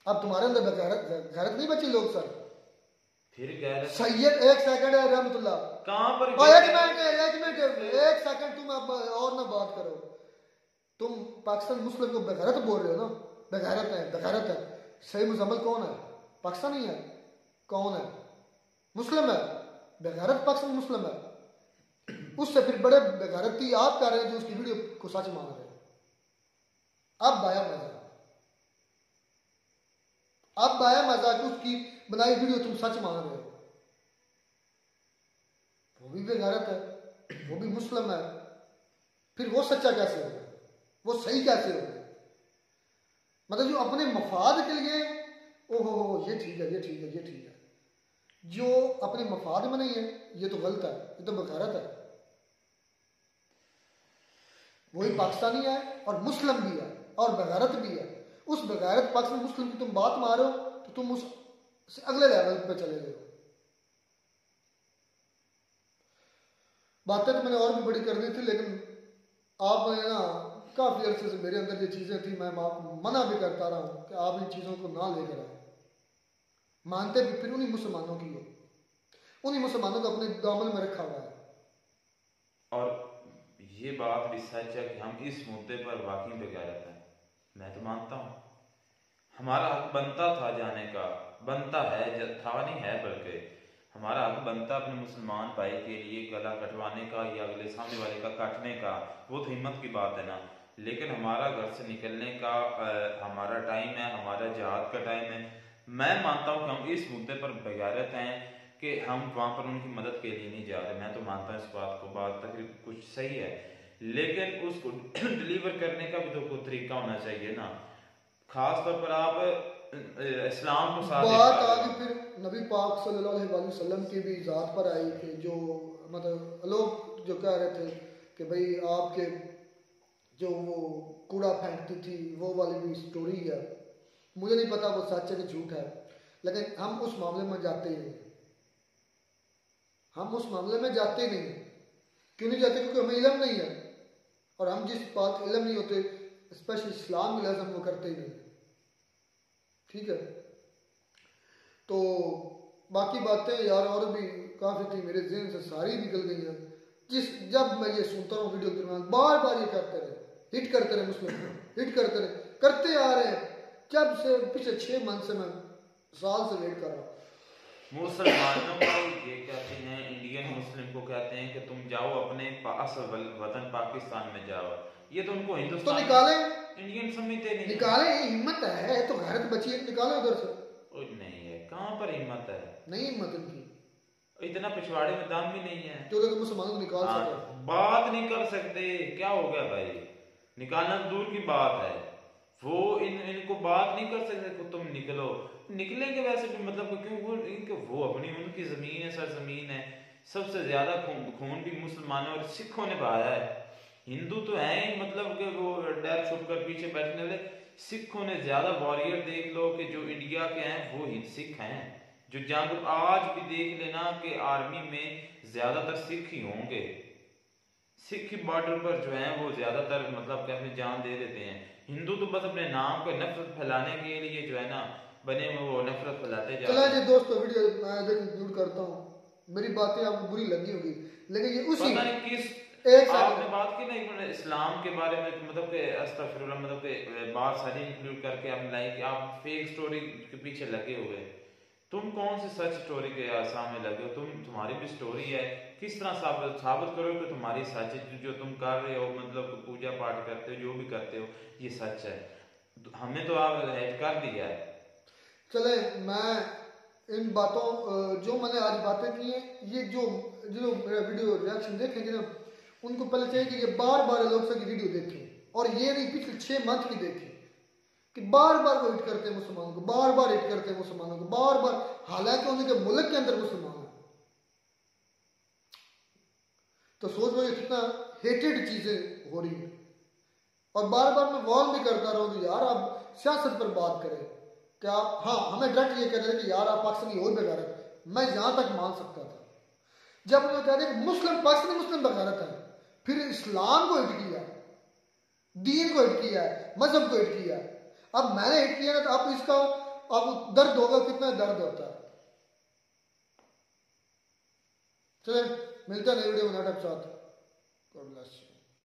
अब तुम्हारे अंदर गैरत नहीं बची लोग सर, फिर गैरत। सैयद एक सेकंड है रहमतुल्लाह, कहां पर एक सेकंड तुम अब और ना बात करो, तुम पाकिस्तान मुस्लिम को बेगैरत बोल रहे हो ना, बेगैरत है। सही मुजम्मल कौन है? पाकिस्तानी है, कौन है? मुस्लिम है, बेगैरत पाकिस्तान मुस्लिम है। उससे फिर बड़े बेगैरती आप कर रहे हैं जो उसकी वीडियो को सच मान रहे हैं। अब आया मजा कि उसकी बनाई वीडियो तुम सच मान रहे हो। वो भी बेगैरत है, वो भी मुस्लिम है, फिर वो सच्चा कैसे होगा, वो सही कैसे होगा? मतलब जो अपने मफाद के लिए, ओहो ये ठीक है, ये ठीक है, ये ठीक है, जो अपने मफाद में नहीं है ये तो गलत है, ये तो बेगैरत है। वही पाकिस्तानी है और मुस्लिम भी है और बेगैरत भी है। उस बेगैरत पाकिस्तानी मुस्लिम की तुम बात मारो तो तुम उस अगले लेवल पे चले गए हो। बातें तो मैंने और भी बड़ी करनी थी, लेकिन आपने ना काफी अरसे से मेरे अंदर ये चीजें थी, मैं आपको मना भी करता रहा हूं कि आप इन चीजों को ना लेकर आए। मानते भी फिर उन्हीं मुसलमानों की हो, उन्हीं मुसलमानों को अपने दामन में रखा हुआ है। और ये बात भी सच है कि हम इस मुद्दे पर वाकई बेगैरत हैं। मैं तो मानता हूँ हमारा हक बनता था जाने का, बनता है, था नहीं है, बल्कि हमारा हक बनता अपने मुसलमान भाई के लिए गला कटवाने का या अगले सामने वाले का काटने का। वो तो हिम्मत की बात है ना, लेकिन हमारा घर से निकलने का हमारा टाइम है, हमारा जहाद का टाइम है। मैं मानता हूँ कि हम इस मुद्दे पर बेगैरत हैं कि हम वहाँ पर उनकी मदद के लिए नहीं जा रहे। मैं तो मानता हूँ इस बात तक कुछ सही है, लेकिन उसको डिलीवर करने का भी तो कोई तरीका होना चाहिए ना। खास तौर पर आप इस्लाम को साथ बात आगे फिर नबी पाक सल्लल्लाहु अलैहि वसल्लम की भी ज़ात पर आई कि जो मतलब लोग जो कह रहे थे कि भाई आपके जो वो कूड़ा फेंकती थी वो वाली भी स्टोरी है। मुझे नहीं पता वो सच है कि झूठ है, लेकिन हम उस मामले में जाते ही नहीं, हम उस मामले में जाते ही नहीं। क्यों नहीं जाते? क्योंकि हमें इल्म नहीं है, और हम जिस बात इल्म नहीं होते, स्पेशल इस्लाम में लज़म वो करते ही नहीं। ठीक है, तो बाकी बातें यार और भी काफ़ी थी, मेरे ज़हन से सारी निकल गई हैं। जब मैं ये सुनता हूँ वीडियो के दरमियान बार बार ये करते रहे, हिट करते रहे, मुस्लिम हिट करते रहे, करते आ रहे हैं जब से पिछले 6 मंथ से मैं साल से वेट कर रहा हूँ। मुसलमानों को ये कहते हैं, इंडियन मुस्लिम को कहते हैं कि तुम जाओ अपने वतन पाकिस्तान में जाओ। ये तो उनको हिंदुस्तान तो निकाले, इंडियन समझते नहीं, निकाले। हिम्मत है तो गैरत बची है, निकाले उधर से। नहीं है, कहाँ पर हिम्मत है? नहीं हिम्मत इनकी, इतना पिछवाड़े में दाम भी नहीं है जो लोग मुसलमानों को निकाल सके। बात नहीं कर सकते, क्या हो गया भाई? निकालना दूर की बात है, वो इनको बात नहीं कर सकते कि तुम निकलेंगे वैसे भी, मतलब क्यों वो अपनी उनकी जमीन है, सरजमीन है। सबसे ज्यादा खून भी मुसलमानों और सिखों ने बहाया है। हिंदू तो है ही, मतलब कि वो डर छुप कर पीछे बैठने वाले। सिखों ने ज्यादा वॉरियर देख लो कि जो इंडिया के हैं वो ही सिख हैं। जो जंग आज भी देख लेना कि आर्मी में ज्यादातर सिख ही होंगे। सिख ही बॉर्डर पर जो है वो ज्यादातर मतलब कि अपनी जान दे देते हैं। हिंदू तो बस अपने नाम को नफरत फैलाने के लिए जो है ना बने हुए वो नफरत फैलाते जाते हैं। चला जी दोस्तों, वीडियो मैं कंक्लूड करता हूँ। मेरी बातें आपको बुरी लगी होगी, लेकिन ये उसी पता नहीं किस एक आपने बात की ना इस्लाम के बारे में, मतलब कि अस्तगफिरुल्लाह, मतलब कि बात सारी इंक्लूड करके आपने लाई कि आप फेक स्टोरी के पीछे लगे हुए। तुम कौन सी सच स्टोरी के सामने लगे हो? तुम्हारी भी स्टोरी है, किस तरह साबित करो कि तुम्हारी सच है। जो तुम कर रहे हो, मतलब पूजा पाठ करते हो, जो भी करते हो, ये सच है। हमें तो आप हेट कर दिया है। चले, मैं इन बातों जो मैंने आज बातें की हैं, ये जो मेरा वीडियो रिएक्शन देखेंगे ना, उनको पहले चाहिए कि ये बार बार लोग से वीडियो देखें, और ये नहीं पिछले 6 मंथ की देखें कि बार बार वो हिट करते हैं मुसलमानों को, बार बार हिट करते हैं मुसलमानों को, बार बार, हालांकि उनके मुल्क के अंदर मुसलमान है। तो सोच लो ये कितना हेटेड चीजें हो रही है। और बार बार मैं वॉर्न भी करता रहूं कि यार आप सियासत पर बात करें, क्या हाँ हमें डायरेक्ट ये कह रहे कि यार आप पाकिस्तानी और बेगारत। मैं यहां तक मान सकता था जब उन्होंने कह दिया कि मुस्लिम पाकिस्तानी मुस्लिम बेगारत है, फिर इस्लाम को हिट किया, दीन को हिट किया है, मजहब को हिट किया है। अब मैंने हिट किया ना, तो अब इसका अब दर्द होगा, कितना दर्द होता है। चले मिलते हैं नई वीडियो में, नाटक साथ। God bless you.